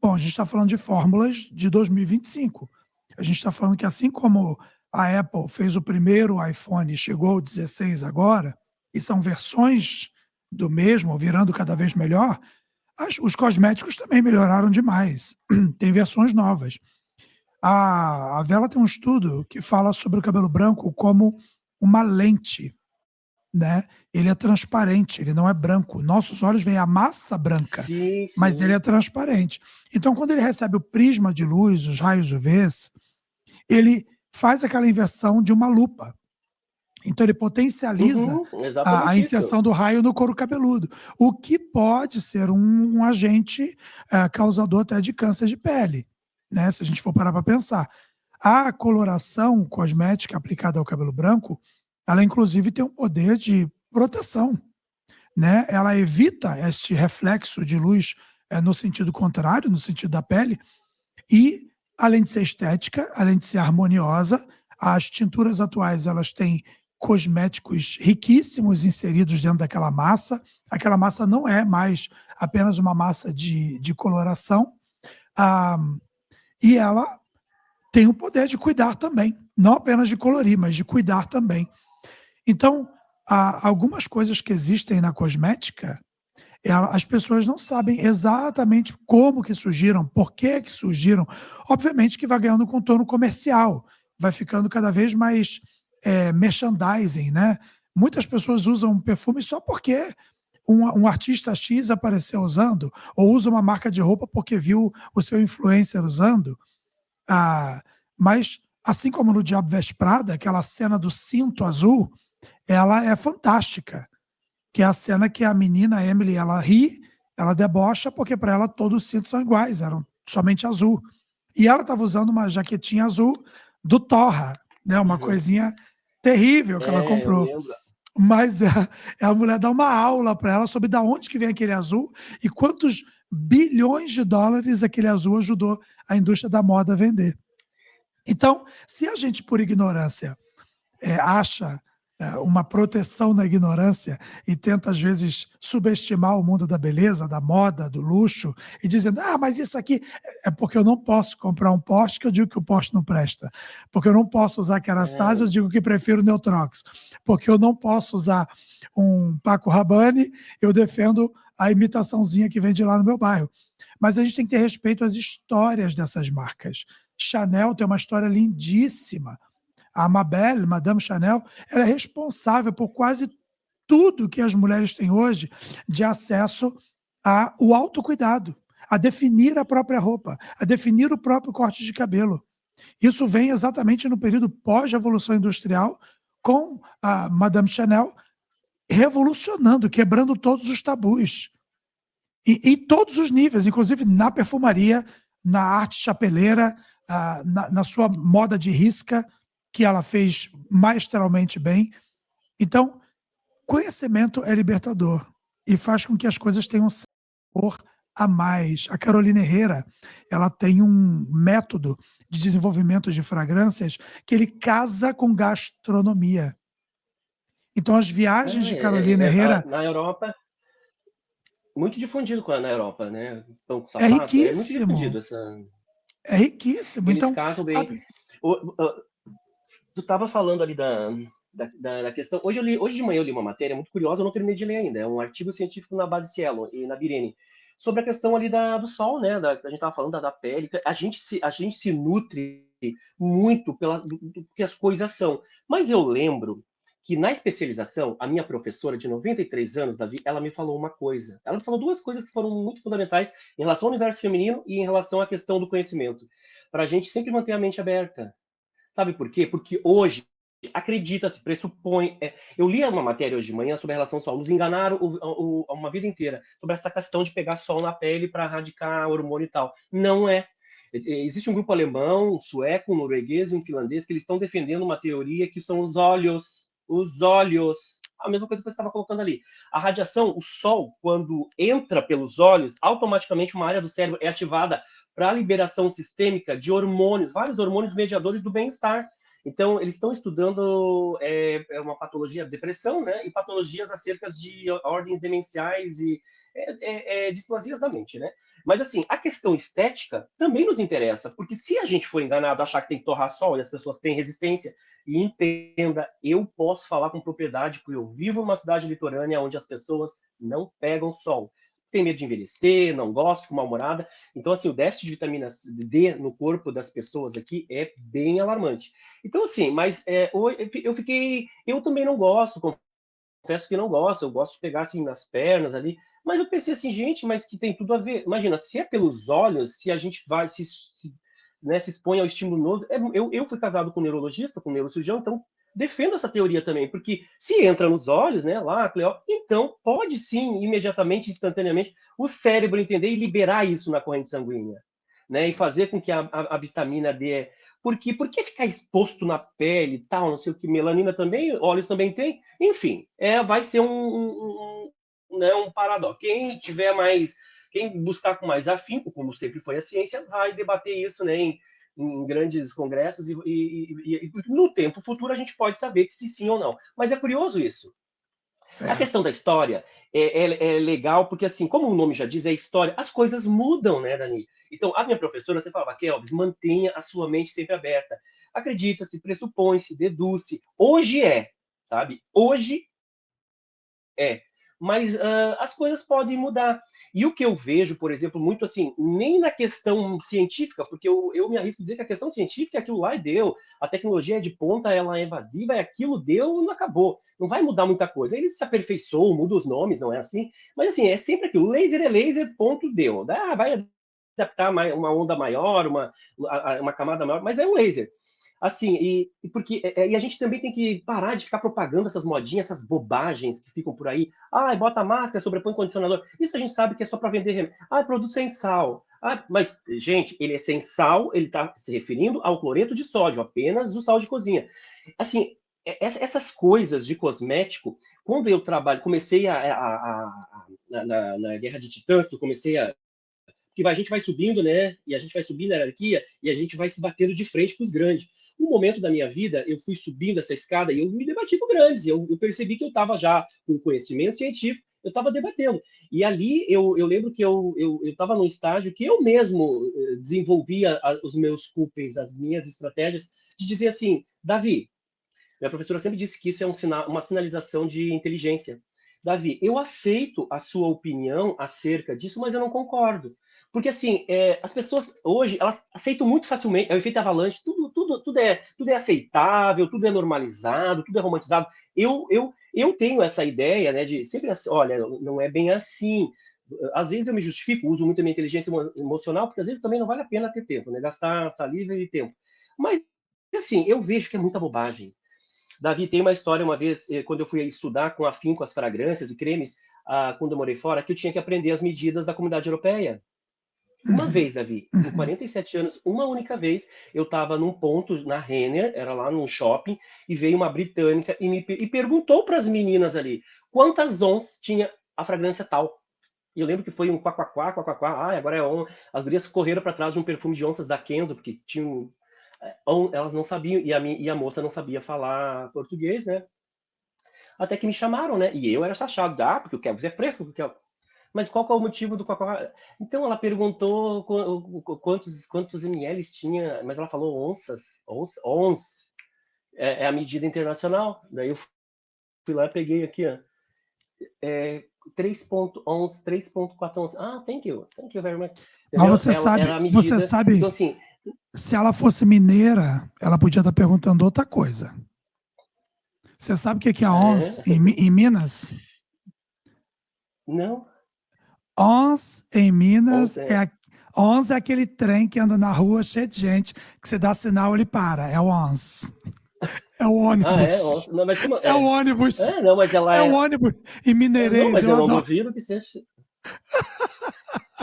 Bom, a gente está falando de fórmulas de 2025. A gente está falando que assim como a Apple fez o primeiro iPhone e chegou ao 16 agora, e são versões do mesmo, virando cada vez melhor, os cosméticos também melhoraram demais. Tem versões novas. A Vela tem um estudo que fala sobre o cabelo branco como uma lente, né? Ele é transparente, ele não é branco. Nossos olhos veem a massa branca, Sim, mas ele sim. é transparente. Então, quando ele recebe o prisma de luz, os raios UVs, ele faz aquela inversão de uma lupa. Então, ele potencializa Uhum, a exatamente isso. inserção do raio no couro cabeludo, o que pode ser um agente causador até de câncer de pele, né? Se a gente for parar para pensar. A coloração cosmética aplicada ao cabelo branco, ela inclusive tem um poder de proteção, né? Ela evita este reflexo de luz no sentido contrário, no sentido da pele, e além de ser estética, além de ser harmoniosa, as tinturas atuais elas têm cosméticos riquíssimos inseridos dentro daquela massa. Aquela massa não é mais apenas uma massa de coloração, ah, e ela tem o poder de cuidar também, não apenas de colorir, mas de cuidar também. Então, há algumas coisas que existem na cosmética, as pessoas não sabem exatamente como que surgiram, por que surgiram. Obviamente que vai ganhando contorno comercial, vai ficando cada vez mais merchandising, né? Muitas pessoas usam um perfume só porque um artista X apareceu usando, ou usa uma marca de roupa porque viu o seu influencer usando. Mas, assim como no Diabo Veste Prada, aquela cena do cinto azul, ela é fantástica, que é a cena que a menina Emily, ela ri, ela debocha, porque para ela todos os cintos são iguais, eram somente azul. E ela estava usando uma jaquetinha azul do Torra, né? Uma Uhum. coisinha terrível que ela Eu comprou. lembro. Mas a mulher dá uma aula para ela sobre de onde que vem aquele azul e quantos bilhões de dólares aquele azul ajudou a indústria da moda a vender. Então, se a gente, por ignorância, acha uma proteção na ignorância e tenta, às vezes, subestimar o mundo da beleza, da moda, do luxo, e dizendo, mas isso aqui é porque eu não posso comprar um Porsche, que eu digo que o Porsche não presta. Porque eu não posso usar Kerastase, eu É, digo que prefiro Neutrox. Porque eu não posso usar um Paco Rabanne, eu defendo a imitaçãozinha que vende lá no meu bairro. Mas a gente tem que ter respeito às histórias dessas marcas. Chanel tem uma história lindíssima. A Mabel, Madame Chanel, ela é responsável por quase tudo que as mulheres têm hoje de acesso ao autocuidado, a definir a própria roupa, a definir o próprio corte de cabelo. Isso vem exatamente no período pós-revolução industrial, com a Madame Chanel revolucionando, quebrando todos os tabus. Em todos os níveis, inclusive na perfumaria, na arte chapeleira, na sua moda de risca, que ela fez maestralmente bem. Então, conhecimento é libertador e faz com que as coisas tenham um sabor a mais. A Carolina Herrera, ela tem um método de desenvolvimento de fragrâncias que ele casa com gastronomia. Então, as viagens de Carolina Herrera na Europa, muito difundido na Europa, né? Pão com é sapato, é muito difundido riquíssimo, essa. é riquíssimo. Eles Então, casam bem. sabe, Tu estava falando ali da questão. Hoje de manhã eu li uma matéria muito curiosa, eu não terminei de ler ainda. É um artigo científico na base Cielo e na Birene sobre a questão ali do sol, né? A gente estava falando da pele. A gente se nutre muito do que as coisas são. Mas eu lembro que na especialização, a minha professora de 93 anos, Davi, ela me falou uma coisa. Ela me falou duas coisas que foram muito fundamentais em relação ao universo feminino e em relação à questão do conhecimento. Para a gente sempre manter a mente aberta. Sabe por quê? Porque hoje, acredita-se, pressupõe. Eu li uma matéria hoje de manhã sobre a relação ao sol. Nos enganaram uma vida inteira sobre essa questão de pegar sol na pele para erradicar hormônio e tal. Não é. Existe um grupo alemão, um sueco, um norueguês e um finlandês que eles estão defendendo uma teoria que são os olhos. Os olhos. A mesma coisa que você estava colocando ali. A radiação, o sol, quando entra pelos olhos, automaticamente uma área do cérebro é ativada para a liberação sistêmica de hormônios, vários hormônios mediadores do bem-estar. Então, eles estão estudando uma patologia, depressão, né? E patologias acerca de ordens demenciais e displasias da mente, né? Mas, assim, a questão estética também nos interessa, porque se a gente for enganado, achar que tem que torrar sol e as pessoas têm resistência, e entenda, eu posso falar com propriedade, porque eu vivo numa cidade litorânea onde as pessoas não pegam sol. tem medo de envelhecer, não gosta, fica mal-humorada. Então, assim, o déficit de vitamina D no corpo das pessoas aqui é bem alarmante. Então, assim, mas eu também não gosto, confesso que não gosto, eu gosto de pegar assim nas pernas ali, mas eu pensei assim, gente, mas que tem tudo a ver. Imagina, se é pelos olhos, se a gente vai né, se expõe ao estímulo novo. Eu fui casado com um neurologista, com um neurocirurgião, então defendo essa teoria também, porque se entra nos olhos, né, lá, então pode sim, imediatamente, instantaneamente, o cérebro entender e liberar isso na corrente sanguínea, né, e fazer com que a vitamina D por que ficar exposto na pele e tal, não sei o que, melanina também, olhos também tem, enfim, vai ser né, um paradoxo. Quem buscar com mais afinco, como sempre foi a ciência, vai debater isso, né, em grandes congressos e no tempo futuro a gente pode saber que se sim ou não. Mas é curioso isso. A É. questão da história é legal porque, assim, como o nome já diz, é história, as coisas mudam, né, Dani? Então, a minha professora sempre falava, Kelvis, mantenha a sua mente sempre aberta. Acredita-se, pressupõe-se, deduz-se. Hoje sabe? Hoje é. Mas as coisas podem mudar. E o que eu vejo, por exemplo, muito assim, nem na questão científica, porque eu me arrisco a dizer que a questão científica é aquilo lá e deu, a tecnologia é de ponta, ela é evasiva, é aquilo deu e não acabou. Não vai mudar muita coisa. Eles se aperfeiçoam, mudam os nomes, não é assim? Mas assim, é sempre aquilo, laser é laser, ponto, deu. Vai adaptar uma onda maior, uma camada maior, mas é um laser. Assim, e a gente também tem que parar de ficar propagando essas modinhas, essas bobagens que ficam por aí. Ah, bota máscara, sobrepõe condicionador. Isso a gente sabe que é só para vender remédio. Ah, produto sem sal. Ah, mas, gente, ele é sem sal, ele está se referindo ao cloreto de sódio, apenas o sal de cozinha. Assim, essas coisas de cosmético, quando eu comecei na Guerra de Titãs, que eu comecei que a gente vai subindo, né? E a gente vai subindo a hierarquia e a gente vai se batendo de frente com os grandes. Um momento da minha vida, eu fui subindo essa escada e eu me debati com grandes. Eu percebi que eu estava já com conhecimento científico, eu estava debatendo. E ali eu lembro que eu estava num estágio que eu mesmo desenvolvia os meus cupens, as minhas estratégias, de dizer assim, Davi, minha professora sempre disse que isso é uma sinalização de inteligência. Davi, eu aceito a sua opinião acerca disso, mas eu não concordo. Porque, assim, as pessoas hoje, elas aceitam muito facilmente, é o efeito avalanche, tudo é aceitável, tudo é normalizado, tudo é romantizado. Eu tenho essa ideia, né, de sempre, olha, não é bem assim. Às vezes eu me justifico, uso muito a minha inteligência emocional, porque às vezes também não vale a pena ter tempo, né, gastar saliva e tempo. Mas, assim, eu vejo que é muita bobagem. Davi, tem uma história uma vez, quando eu fui estudar com afinco as fragrâncias e cremes, quando eu morei fora, que eu tinha que aprender as medidas da Comunidade Europeia. Uma Uhum, vez, Davi, em uhum. 47 anos, uma única vez, eu estava num ponto na Renner, era lá num shopping, e veio uma britânica e perguntou para as meninas ali quantas ons tinha a fragrância tal. E eu lembro que foi um quaquaquá, quaquaquá, agora é on. As gurias correram para trás de um perfume de onças da Kenzo, porque tinham. Elas não sabiam, e a moça não sabia falar português, né? Até que me chamaram, né? E eu era chachado, porque o Kelvis é fresco, mas qual que é o motivo do Coca-Cola? Então ela perguntou quantos ml tinha, mas ela falou onças, ons, é a medida internacional. Daí eu fui lá e peguei aqui, ó, 3.11, 3.4 onças. Ah, thank you very much. Mas Entendeu? Ela era a você medida. Então, sabe, assim, se ela fosse mineira, ela podia estar perguntando outra coisa. Você sabe o que é a ONS é, em Minas? não, ONS em Minas onça, ONS é aquele trem que anda na rua cheio de gente, que você dá sinal, ele para. É o ONS. É o ônibus. onça, não, mas como, É o ônibus. não, mas ela É o ônibus. Em não, mineirês, mas eu eu não adoro. duvido que seja.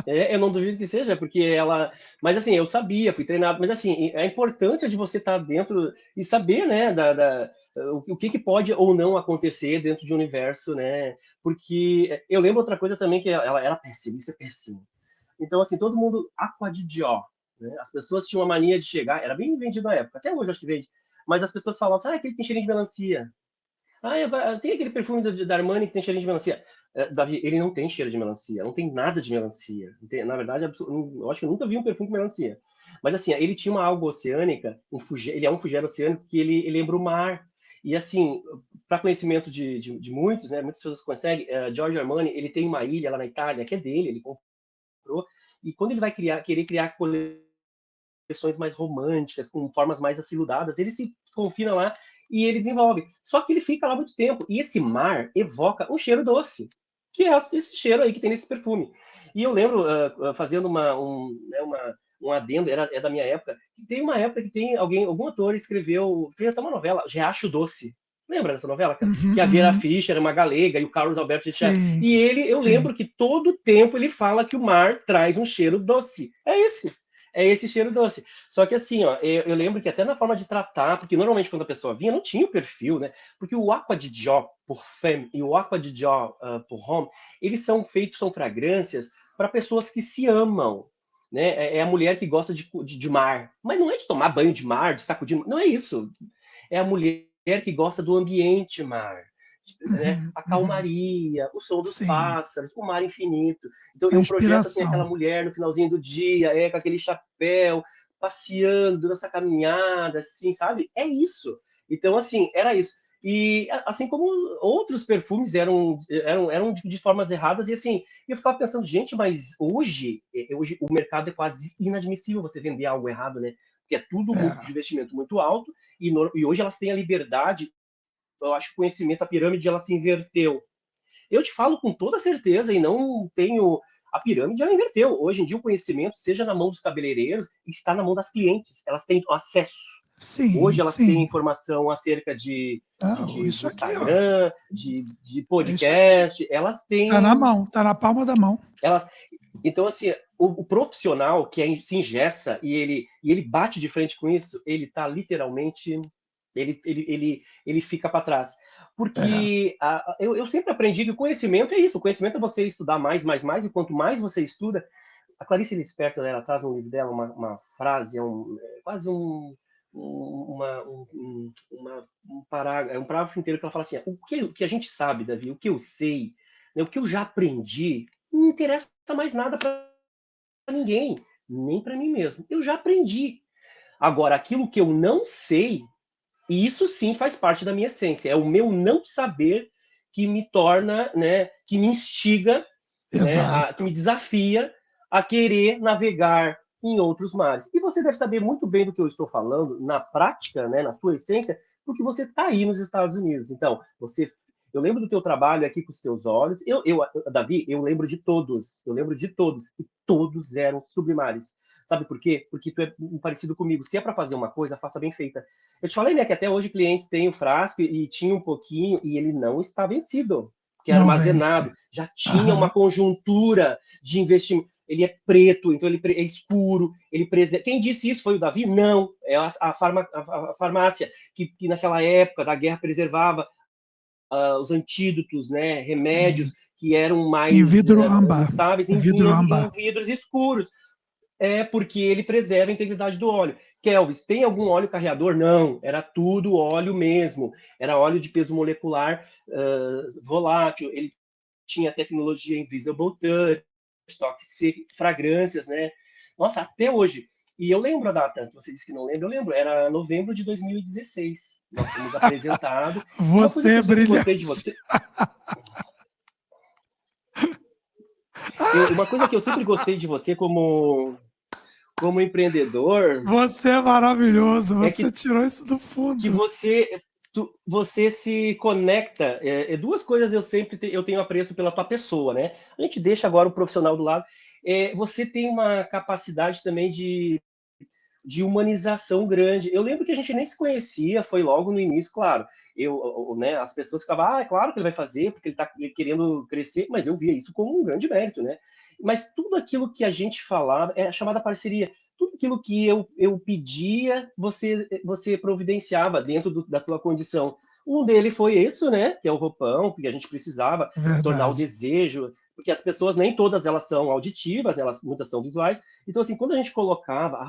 Eu não duvido que seja, porque ela. Mas assim, eu sabia, fui treinado, mas assim, a importância de você estar dentro e saber, né, o que pode ou não acontecer dentro de um universo, né? Porque eu lembro outra coisa também que ela era péssima, isso é péssimo. Então, assim, todo mundo aqua di Dior, né? As pessoas tinham uma mania de chegar, era bem vendido na época, até hoje acho que vende, mas as pessoas falavam, ah, aquele tem cheirinho de melancia. Tem aquele perfume da Armani que tem cheirinho de melancia. Davi, ele não tem cheiro de melancia, não tem nada de melancia. Na verdade, eu acho que eu nunca vi um perfume com melancia. Mas assim, ele tinha uma alga oceânica, ele é um fugero oceânico que ele lembra o mar. E assim, para conhecimento de muitos, né? Muitas pessoas conseguem. Giorgio Armani, ele tem uma ilha lá na Itália que é dele, ele comprou. E quando ele vai querer criar coleções mais românticas, com formas mais aciludadas, ele se confina lá e ele desenvolve. Só que ele fica lá muito tempo. E esse mar evoca um cheiro doce, que é esse cheiro aí que tem nesse perfume. E eu lembro, fazendo um adendo, é da minha época, que tem uma época que tem algum ator fez até uma novela, Riacho Doce. Lembra dessa novela, cara? Uhum, Que a Vera uhum. Fischer era uma galega e o Carlos Alberto tinha... Sim, E eu sim. lembro que todo tempo ele fala que o mar traz um cheiro doce. É esse cheiro doce. Só que assim, ó, eu lembro que até na forma de tratar, porque normalmente quando a pessoa vinha, não tinha o perfil, né? Porque o Aqua di Gio por Femme e o Aqua di Gio por Homme, eles são fragrâncias para pessoas que se amam. Né? É a mulher que gosta de mar. Mas não é de tomar banho de mar, de sacudir. Não é isso. É a mulher que gosta do ambiente mar. Né? Uhum, A uhum. calmaria, o som dos Sim, pássaros, o mar infinito. Então a eu projeto assim aquela inspiração. mulher no finalzinho do dia, com aquele chapéu, passeando nessa caminhada, assim, sabe? É isso. Então assim, era isso. E assim como outros perfumes eram de formas erradas, e assim, eu ficava pensando, gente, mas hoje o mercado é quase inadmissível você vender algo errado, né? Porque é tudo muito de É, investimento muito alto, e hoje elas têm a liberdade. Eu acho que o conhecimento, a pirâmide, ela se inverteu. Eu te falo com toda certeza e não tenho. A pirâmide ela inverteu. Hoje em dia, o conhecimento, seja na mão dos cabeleireiros, está na mão das clientes. Elas têm acesso. sim, Hoje elas têm sim. informação acerca Não, de isso aqui, ó. Instagram, de É isso aqui. podcast. Elas Tá na têm. mão, tá na palma da mão. Elas, então, assim, o profissional que se engessa e ele bate de frente com isso, ele está literalmente. Ele fica para trás. É, Porque eu sempre aprendi que o conhecimento é isso. O conhecimento é você estudar mais, e quanto mais você estuda. A Clarice Lispector, ela traz no livro dela uma frase, quase um parágrafo inteiro que ela fala assim: o que a gente sabe, Davi, o que eu sei, né, o que eu já aprendi, não interessa mais nada para ninguém, nem para mim mesmo. Eu já aprendi. Agora, aquilo que eu não sei, isso sim faz parte da minha essência. É o meu não saber que me torna, né, que me instiga, né, que exato. me desafia a querer navegar em outros mares. E você deve saber muito bem do que eu estou falando na prática, né, na sua essência, porque você está aí nos Estados Unidos. Então, eu lembro do teu trabalho aqui com os teus olhos. Davi, eu lembro de todos. Eu lembro de todos. E todos eram sublimares. Sabe por quê? Porque tu é parecido comigo. Se é para fazer uma coisa, faça bem feita. Eu te falei, né, que até hoje clientes têm o frasco e tinha um pouquinho e ele não está vencido, que era Não vence. armazenado. Já tinha uma Aham. conjuntura de investimento. Ele é preto, então ele é escuro, ele preserva. Quem disse isso foi o Davi? Não, é a farmácia que naquela época da guerra preservava os antídotos, né, remédios Sim. que eram Em mais vidro âmbar. instáveis Em vidro em âmbar. vidros escuros. É porque ele preserva a integridade do óleo. Kelvis, tem algum óleo carreador? Não, era tudo óleo mesmo. Era óleo de peso molecular volátil. Ele tinha tecnologia Invisible Touch, toque seco, fragrâncias, né? Nossa, até hoje. E eu lembro a data, você disse que não lembra, eu lembro, era novembro de 2016. Nós fomos apresentados. E uma coisa Você que é eu sempre gostei de brilhante. você, uma coisa que eu sempre gostei de você como empreendedor Você é maravilhoso. é Você tirou isso do que fundo. você se conecta. Duas coisas eu tenho apreço pela tua pessoa, né? A gente deixa agora o profissional do lado. Você tem uma capacidade também de humanização grande. Eu lembro que a gente nem se conhecia, foi logo no início, claro. Né, as pessoas ficavam, é claro que ele vai fazer, porque ele está querendo crescer, mas eu via isso como um grande mérito, né? Mas tudo aquilo que a gente falava é a chamada parceria. Tudo aquilo que eu pedia, você providenciava dentro da tua condição. Um dele foi isso, né? Que é o roupão, porque a gente precisava tornar o Verdade. desejo, porque as pessoas nem todas elas são auditivas, muitas são visuais. Então, assim, quando a gente colocava,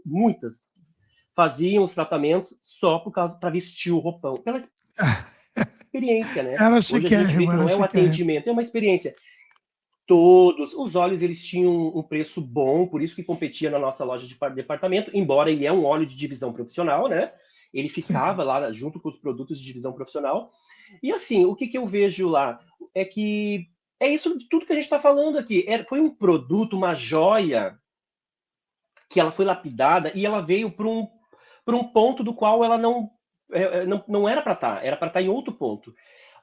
muitas faziam os tratamentos só para vestir o roupão, pela experiência, né? Era Hoje a gente vê chiquérrimo, que era não é o chiquérrimo. atendimento, é uma experiência. Todos os óleos eles tinham um preço bom, por isso que competia na nossa loja de departamento, embora ele é um óleo de divisão profissional, né? Ele sim, ficava lá junto com os produtos de divisão profissional. E assim, o que eu vejo lá é que é isso de tudo que a gente está falando aqui. Foi um produto, uma joia, que ela foi lapidada e ela veio para um ponto do qual ela não era para estar, era para estar em outro ponto.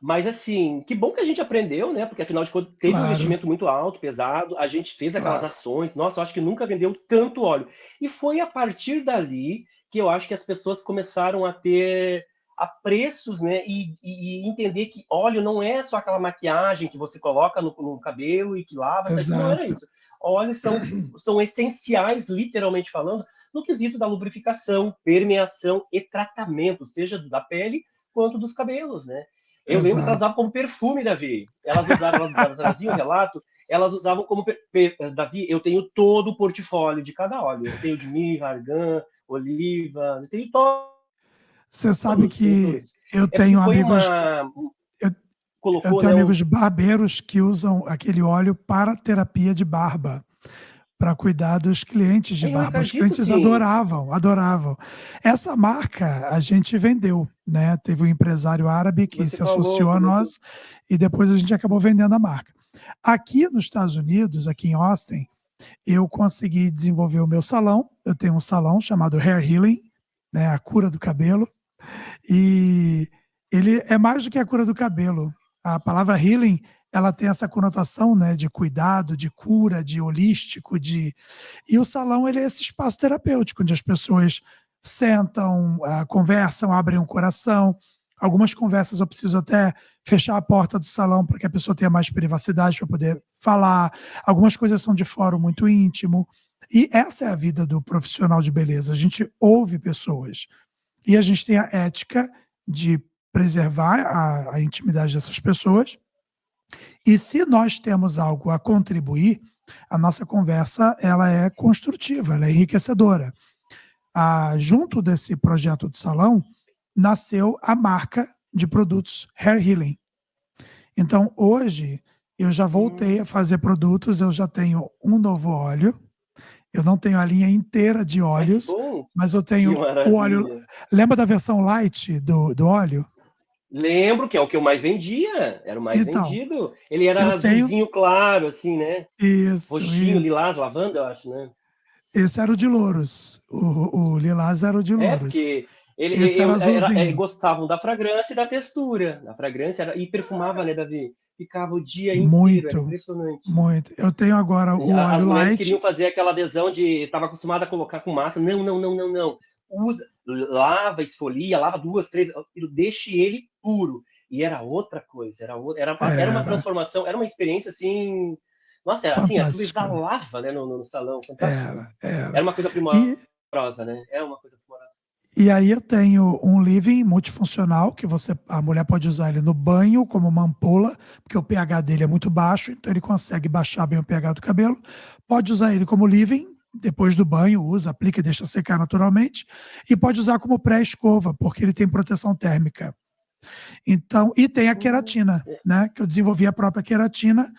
Mas assim, que bom que a gente aprendeu, né? Porque afinal de contas teve um claro, investimento muito alto, pesado, a gente fez aquelas claro. ações, nossa, eu acho que nunca vendeu tanto óleo. E foi a partir dali que eu acho que as pessoas começaram a ter apreços, né? E entender que óleo não é só aquela maquiagem que você coloca no cabelo e que lava, não era Exato, isso. Óleos são essenciais, literalmente falando, no quesito da lubrificação, permeação e tratamento, seja da pele quanto dos cabelos, né? Eu lembro que elas exato. usavam como perfume, Davi. Elas traziam o relato, elas usavam como Davi, eu tenho todo o portfólio de cada óleo. Eu tenho de mirra, argan, oliva, eu tenho Você sabe todos, tenho que todos. eu É porque tenho foi amigos, uma eu, eu colocou, tenho né, amigos barbeiros que usam aquele óleo para terapia de barba, para cuidar dos clientes de eu barba. Os acredito clientes sim. adoravam, adoravam. Essa marca a gente vendeu, né? Teve um empresário árabe que Você se falou, associou a comentou. nós e depois a gente acabou vendendo a marca. Aqui nos Estados Unidos, aqui em Austin, eu consegui desenvolver o meu salão. Eu tenho um salão chamado Hair Healing, né? A cura do cabelo. E ele é mais do que a cura do cabelo. A palavra healing, ela tem essa conotação, né, de cuidado, de cura, de holístico, de... E o salão, ele é esse espaço terapêutico, onde as pessoas sentam, conversam, abrem o coração. Algumas conversas eu preciso até fechar a porta do salão para que a pessoa tenha mais privacidade para poder falar. Algumas coisas são de fórum muito íntimo. E essa é a vida do profissional de beleza. A gente ouve pessoas. E a gente tem a ética de preservar a intimidade dessas pessoas. E se nós temos algo a contribuir, a nossa conversa ela é construtiva, ela é enriquecedora. Junto desse projeto de salão, nasceu a marca de produtos Hair Healing. Então, hoje, eu já voltei a fazer produtos, eu já tenho um novo óleo, eu não tenho a linha inteira de Ai, que óleos, bom, mas eu que tenho o óleo. maravilha. Lembra da versão light do óleo? Lembro que é o que eu mais vendia, era o mais Então, vendido. Ele era eu tenho. azulzinho claro, assim, né? Isso, Roxinho, isso. lilás, lavanda, eu acho, né? Esse era o de louros. O lilás era o de É, louros. porque ele, Esse era azulzinho. gostavam da fragrância e da textura. Da fragrância e perfumava, né, Davi? Ficava o dia inteiro, era Muito, impressionante. muito. Eu tenho agora o As óleo mulheres light. queriam fazer aquela adesão de estava acostumada a colocar com massa. Não, não, não, não, não. Usa, lava, esfolia, lava duas, três, deixe ele puro. E era outra coisa, era uma Era transformação, era uma experiência assim. Nossa, assim, aquilo fantástico. exalava, né, no salão, fantástico. Era. Era uma coisa E, primorosa, né? Era uma coisa primorosa. e aí eu tenho um living multifuncional, que a mulher pode usar ele no banho como uma ampola, porque o pH dele é muito baixo, então ele consegue baixar bem o pH do cabelo. Pode usar ele como living, depois do banho, usa, aplica e deixa secar naturalmente. E pode usar como pré-escova, porque ele tem proteção térmica. Então, e tem a queratina, É, né? Que eu desenvolvi a própria queratina,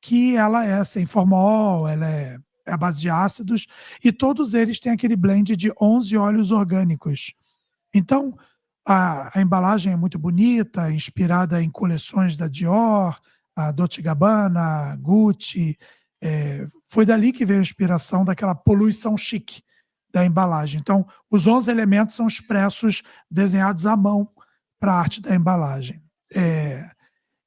que ela é sem formol, ela é a base de ácidos, e todos eles têm aquele blend de 11 óleos orgânicos. Então, a embalagem é muito bonita, inspirada em coleções da Dior, a Dolce Gabbana, Gucci. Foi dali que veio a inspiração daquela poluição chique da embalagem. Então, os 11 elementos são expressos, desenhados à mão para a arte da embalagem.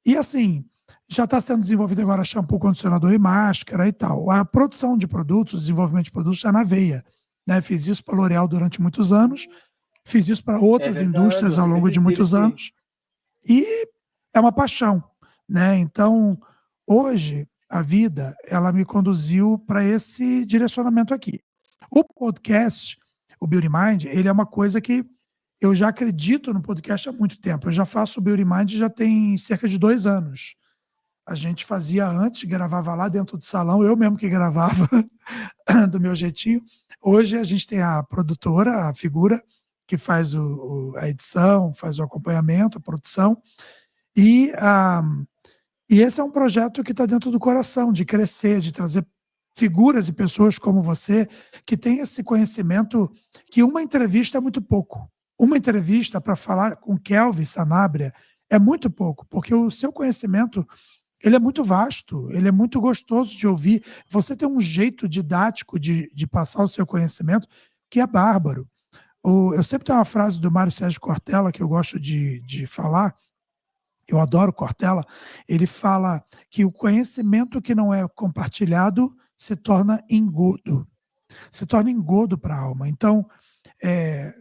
E assim, já está sendo desenvolvido agora shampoo, condicionador e máscara e tal. A produção de produtos, o desenvolvimento de produtos está na veia. Né? Fiz isso para a L'Oréal durante muitos anos, fiz isso para é outras verdade, indústrias ao você longo sempre de teve muitos esse. anos, e é uma paixão. Né? Então, hoje, a vida, ela me conduziu para esse direcionamento aqui. O podcast, o Beauty Mind, ele é uma coisa que eu já acredito no podcast há muito tempo. Eu já faço o Beauty Mind já tem cerca de 2 anos. A gente fazia antes, gravava lá dentro do salão, eu mesmo que gravava do meu jeitinho. Hoje a gente tem a produtora, a figura, que faz a edição, faz o acompanhamento, a produção. E, e esse é um projeto que está dentro do coração, de crescer, de trazer figuras e pessoas como você, que têm esse conhecimento que uma entrevista é muito pouco. uma entrevista para falar com Kelvin Sanabria é muito pouco, porque o seu conhecimento ele é muito vasto, ele é muito gostoso de ouvir. Você tem um jeito didático de passar o seu conhecimento que é bárbaro. Eu sempre tenho uma frase do Mário Sérgio Cortella que eu gosto de falar, eu adoro Cortella, ele fala que o conhecimento que não é compartilhado se torna engodo para a alma. Então, é,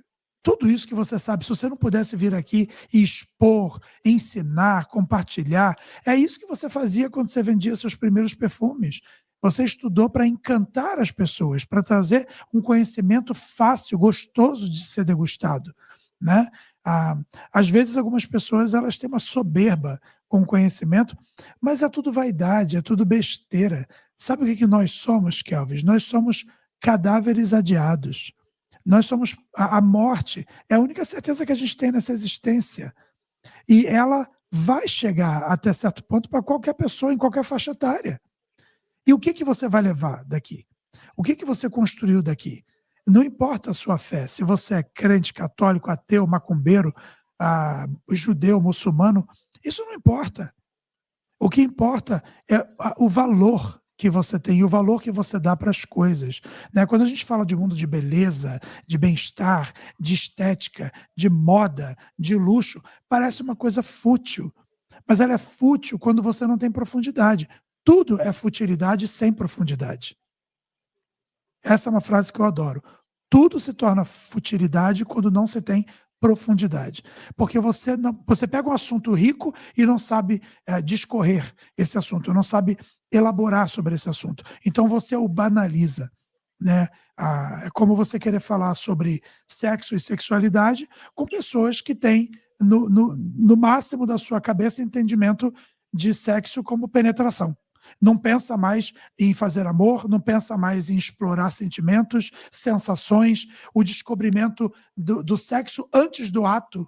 tudo isso que você sabe, se você não pudesse vir aqui e expor, ensinar, compartilhar, é isso que você fazia quando você vendia seus primeiros perfumes. Você estudou para encantar as pessoas, para trazer um conhecimento fácil, gostoso de ser degustado, né? Ah, às vezes algumas pessoas elas têm uma soberba com o conhecimento, mas é tudo vaidade, é tudo besteira. Sabe o que nós somos, Kelvis? Nós somos cadáveres adiados. Nós somos a morte, é a única certeza que a gente tem nessa existência. E ela vai chegar até certo ponto para qualquer pessoa, em qualquer faixa etária. E o que você vai levar daqui? O que você construiu daqui? Não importa a sua fé, se você é crente, católico, ateu, macumbeiro, judeu, muçulmano, isso não importa. O que importa é o valor que você tem, o valor que você dá para as coisas, né? Quando a gente fala de mundo de beleza, de bem-estar, de estética, de moda, de luxo, parece uma coisa fútil, mas ela é fútil quando você não tem profundidade. Tudo é futilidade sem profundidade. Essa é uma frase que eu adoro. Tudo se torna futilidade quando não se tem profundidade. Porque você pega um assunto rico e não sabe discorrer esse assunto, não sabe elaborar sobre esse assunto. Então você o banaliza. Né? É como você querer falar sobre sexo e sexualidade com pessoas que têm no máximo da sua cabeça entendimento de sexo como penetração. Não pensa mais em fazer amor, não pensa mais em explorar sentimentos, sensações, o descobrimento do sexo antes do ato.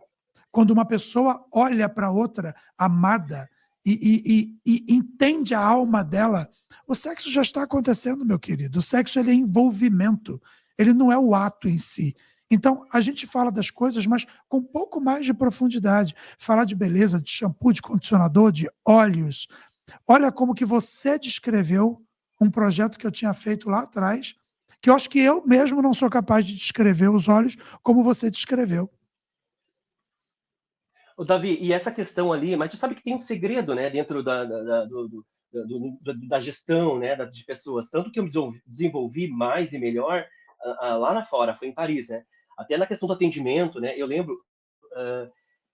Quando uma pessoa olha para outra amada e entende a alma dela, o sexo já está acontecendo, meu querido. O sexo ele é envolvimento, ele não é o ato em si. Então, a gente fala das coisas, mas com um pouco mais de profundidade. Falar de beleza, de shampoo, de condicionador, de óleos. Olha como que você descreveu um projeto que eu tinha feito lá atrás, que eu acho que eu mesmo não sou capaz de descrever os olhos como você descreveu. Ô, Davi, e essa questão ali, mas tu sabe que tem um segredo, né, dentro da gestão, né, de pessoas. Tanto que eu me desenvolvi mais e melhor lá na fora, foi em Paris, né? Até na questão do atendimento, né? Eu lembro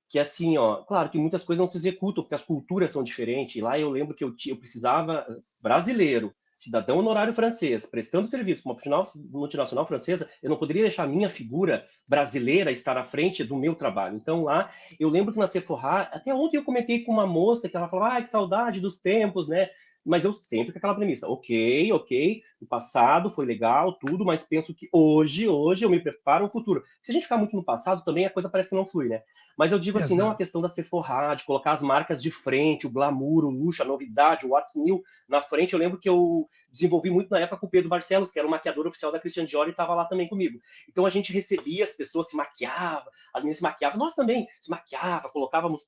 que assim, ó, claro que muitas coisas não se executam porque as culturas são diferentes. Lá eu lembro que eu precisava brasileiro, cidadão honorário francês, prestando serviço para uma multinacional francesa, eu não poderia deixar a minha figura brasileira estar à frente do meu trabalho. Então lá, eu lembro que na Sephora, até ontem eu comentei com uma moça que ela falou, ah, que saudade dos tempos, né? Mas eu sempre com aquela premissa, ok, o passado foi legal, tudo, mas penso que hoje eu me preparo o futuro. Se a gente ficar muito no passado, também a coisa parece que não flui, né? Mas eu digo assim, não a Exato. questão da Sephora, de colocar as marcas de frente, o glamour, o luxo, a novidade, o What's New na frente. Eu lembro que eu desenvolvi muito na época com o Pedro Barcelos, que era o maquiador oficial da Christian Dior e estava lá também comigo. Então a gente recebia as pessoas, se maquiava, as meninas se maquiavam, nós também se maquiava, colocávamos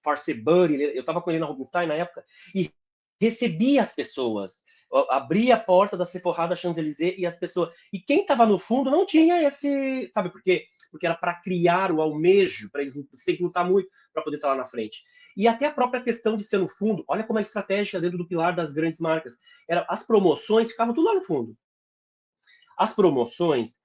Farce Buddy, eu estava com ele na Rubinstein na época, e recebia as pessoas, abria a porta da Sephora da Champs-Élysées e as pessoas. E quem estava no fundo não tinha esse. Sabe por quê? Porque era para criar o almejo, para eles têm que lutar muito para poder estar lá na frente. E até a própria questão de ser no fundo, olha como é estratégia dentro do pilar das grandes marcas. As promoções ficavam tudo lá no fundo. As promoções,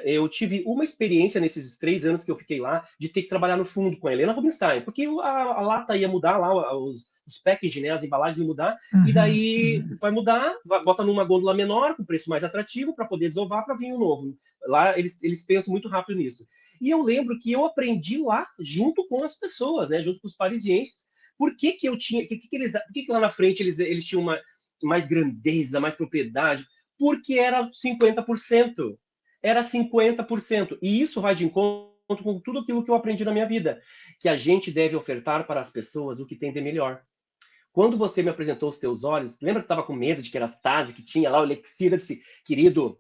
eu tive uma experiência nesses 3 anos que eu fiquei lá, de ter que trabalhar no fundo com a Helena Rubinstein, porque a lata ia mudar lá, os packaging, né, as embalagens iam mudar, e daí vai mudar, bota numa gôndola menor, com preço mais atrativo, para poder desovar para vinho novo. Lá eles pensam muito rápido nisso. E eu lembro que eu aprendi lá, junto com as pessoas, né, junto com os parisienses, por que eu tinha, por que lá na frente eles tinham mais grandeza, mais propriedade, porque era 50%. Era 50%. E isso vai de encontro com tudo aquilo que eu aprendi na minha vida, que a gente deve ofertar para as pessoas o que tem de melhor. Quando você me apresentou os teus olhos, lembra que estava com medo de que era Stasi, que tinha lá o elixir, eu disse, querido,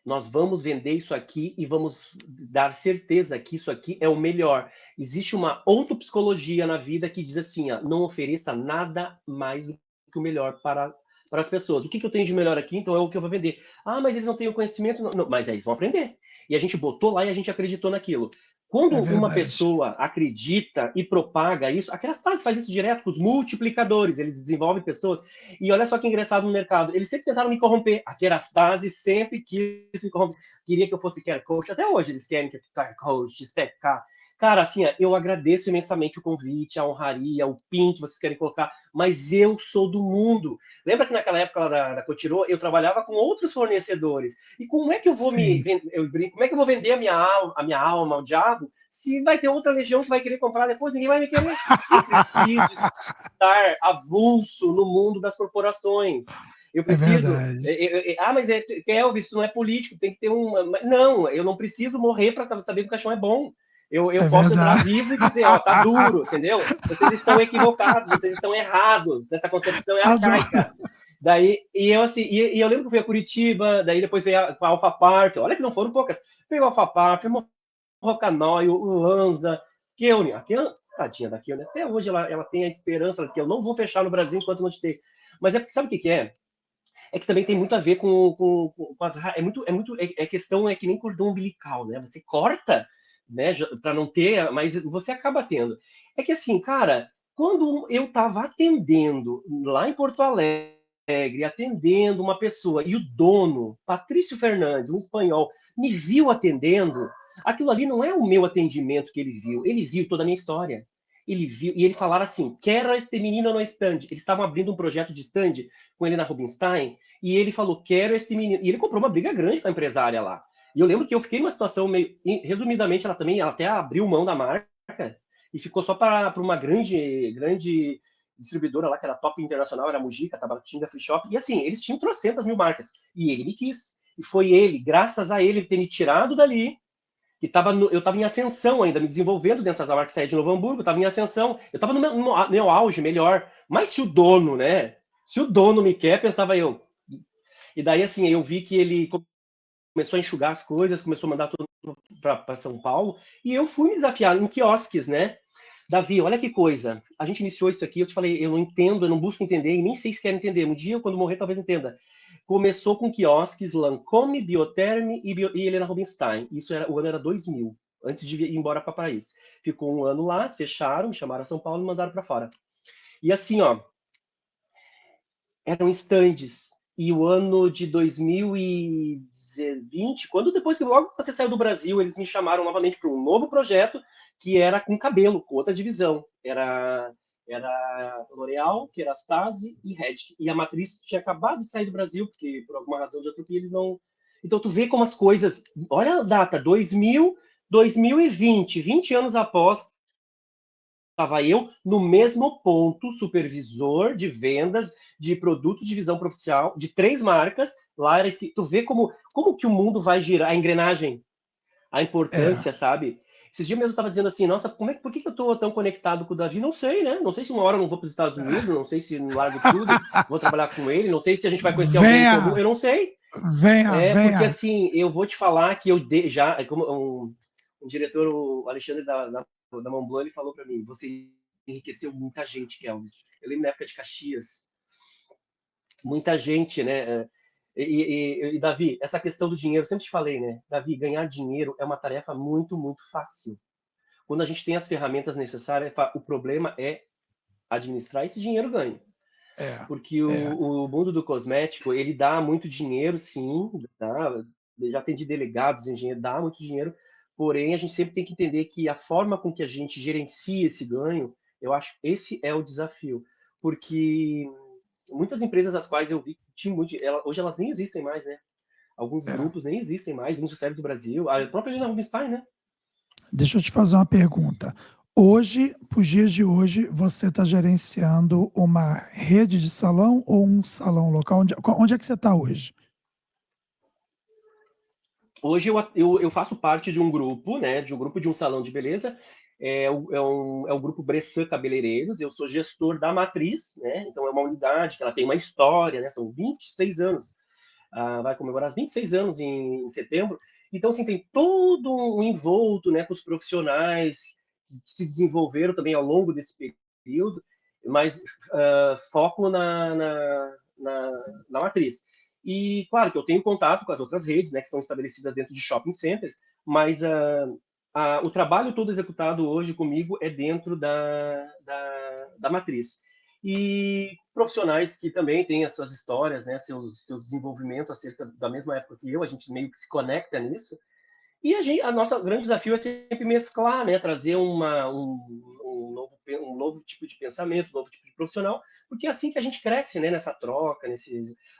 Nós vamos vender isso aqui e vamos dar certeza que isso aqui é o melhor. Existe uma autopsicologia na vida que diz assim, ó, não ofereça nada mais do que o melhor para as pessoas. O que eu tenho de melhor aqui, então é o que eu vou vender. Ah, mas eles não têm o conhecimento. Não, não, mas aí eles vão aprender. E a gente botou lá e a gente acreditou naquilo. Quando É uma verdade. pessoa acredita e propaga isso, a Kerastase faz isso direto com os multiplicadores, eles desenvolvem pessoas. E olha só que engraçado no mercado, eles sempre tentaram me corromper. A Kerastase sempre quis me corromper. Queria que eu fosse care coach, até hoje eles querem que eu care coach, spec Cara, assim, eu agradeço imensamente o convite, a honraria, o pin que vocês querem colocar, mas eu sou do mundo. Lembra que naquela época lá da Cotirô, eu trabalhava com outros fornecedores. E como é que eu vou Sim, como é que eu vou vender a minha alma ao diabo se vai ter outra legião que vai querer comprar depois? Ninguém vai me querer. Eu preciso estar avulso no mundo das corporações. Eu é preciso. verdade. Mas Elvis, isso não é político, tem que ter uma. Não, eu não preciso morrer para saber que o caixão é bom. Eu É posso entrar verdade. vivo e dizer, ó, tá duro, entendeu? Vocês estão equivocados, vocês estão errados, essa concepção é Adoro. arcaica. Daí, e eu assim, e eu lembro que eu fui a Curitiba, daí depois veio a Alpha Park, olha que não foram poucas. Veio a Alpha Park, o Rocanói, o Lanza, Keune. A Keune, tadinha da Keune, até hoje ela tem a esperança, ela diz que eu não vou fechar no Brasil enquanto não te ter. Mas é porque sabe o que é? É que também tem muito a ver com as é questão, é que nem cordão umbilical, né? Você corta, né, para não ter, mas você acaba tendo. É que assim, cara, quando eu estava atendendo lá em Porto Alegre, atendendo uma pessoa, e o dono, Patrício Fernandes, um espanhol, me viu atendendo, aquilo ali não é o meu atendimento que ele viu toda a minha história. Ele viu, e ele falaram assim: quero este menino no stand. Eles estavam abrindo um projeto de stand com ele na Rubinstein, e ele falou: quero este menino. E ele comprou uma briga grande com a empresária lá. E eu lembro que eu fiquei numa situação meio. Resumidamente, ela até abriu mão da marca e ficou só para uma grande distribuidora lá, que era top internacional, era a Mujica, Tabatinga, Free Shop. E assim, eles tinham trocentas mil marcas. E ele me quis. E foi ele, graças a ele ter me tirado dali, que eu estava em ascensão ainda, me desenvolvendo dentro das marcas saí de Novo Hamburgo, eu estava em ascensão, eu estava no meu auge, melhor. Mas se o dono, né? Se o dono me quer, pensava eu. E daí, assim, eu vi que ele começou a enxugar as coisas, começou a mandar tudo para São Paulo, e eu fui me desafiar em quiosques, né? Davi, olha que coisa. A gente iniciou isso aqui, eu te falei, eu não entendo, eu não busco entender, e nem sei se quero entender. Um dia, quando morrer, talvez entenda. Começou com quiosques, Lancôme, Bioterme e Helena Rubinstein. O ano era 2000, antes de ir embora para Paris. Ficou um ano lá, fecharam, me chamaram a São Paulo e me mandaram para fora. E assim, ó, eram estandes. E o ano de 2020, quando depois que logo você saiu do Brasil, eles me chamaram novamente para um novo projeto que era com cabelo, com outra divisão. Era L'Oréal, Kerastase e Red. E a matriz tinha acabado de sair do Brasil, porque por alguma razão de atropia eles não. Então tu vê como as coisas. Olha a data, 2020, 20 anos após, estava eu no mesmo ponto, supervisor de vendas de produtos de visão profissional de 3 marcas. Lá era esse, tu vê como que o mundo vai girar, a engrenagem, a É. importância, sabe? Esses dias mesmo eu estava dizendo assim, nossa, por que eu estou tão conectado com o Davi? Não sei, né? Não sei se uma hora eu não vou para os Estados Unidos, não sei se largo tudo, vou trabalhar com ele, não sei se a gente vai conhecer alguém em comum, Venha, eu não sei. venha, Porque venha. assim, eu vou te falar que já, como um diretor, o Alexandre da Montblanc, ele falou para mim, você enriqueceu muita gente, Kelvis. Eu lembro na época de Caxias, muita gente, né? E, Davi, essa questão do dinheiro, eu sempre te falei, né? Davi, ganhar dinheiro é uma tarefa muito, muito fácil. Quando a gente tem as ferramentas necessárias, o problema é administrar esse dinheiro ganho. É, Porque é. o mundo do cosmético, ele dá muito dinheiro, sim, dá, já tem de delegados, engenheiros, dá muito dinheiro, porém a gente sempre tem que entender que a forma com que a gente gerencia esse ganho, eu acho que esse é o desafio. Porque muitas empresas as quais eu vi que tinham hoje elas nem existem mais, né? Alguns É. grupos nem existem mais, no sucesso do Brasil, a própria Helena Rubinstein, né? Deixa eu te fazer uma pergunta. Hoje, para os dias de hoje, você está gerenciando uma rede de salão ou um salão local? Onde é que você está hoje? Hoje eu faço parte de um grupo, né? De um grupo de um salão de beleza. É o grupo Bressan Cabeleireiros. Eu sou gestor da matriz, né? Então é uma unidade que ela tem uma história, né? São 26 anos. vai comemorar 26 anos em setembro. Então, assim, tem todo um envolto, né, com os profissionais que se desenvolveram também ao longo desse período, mas foco na matriz. E, claro, que eu tenho contato com as outras redes, né, que são estabelecidas dentro de shopping centers, mas o trabalho todo executado hoje comigo é dentro da matriz. E profissionais que também têm as suas histórias, né, seus desenvolvimentos acerca da mesma época que eu, a gente meio que se conecta nisso. E a nossa grande desafio é sempre mesclar, né, trazer um novo tipo de pensamento, um novo tipo de profissional, porque é assim que a gente cresce, né, nessa troca,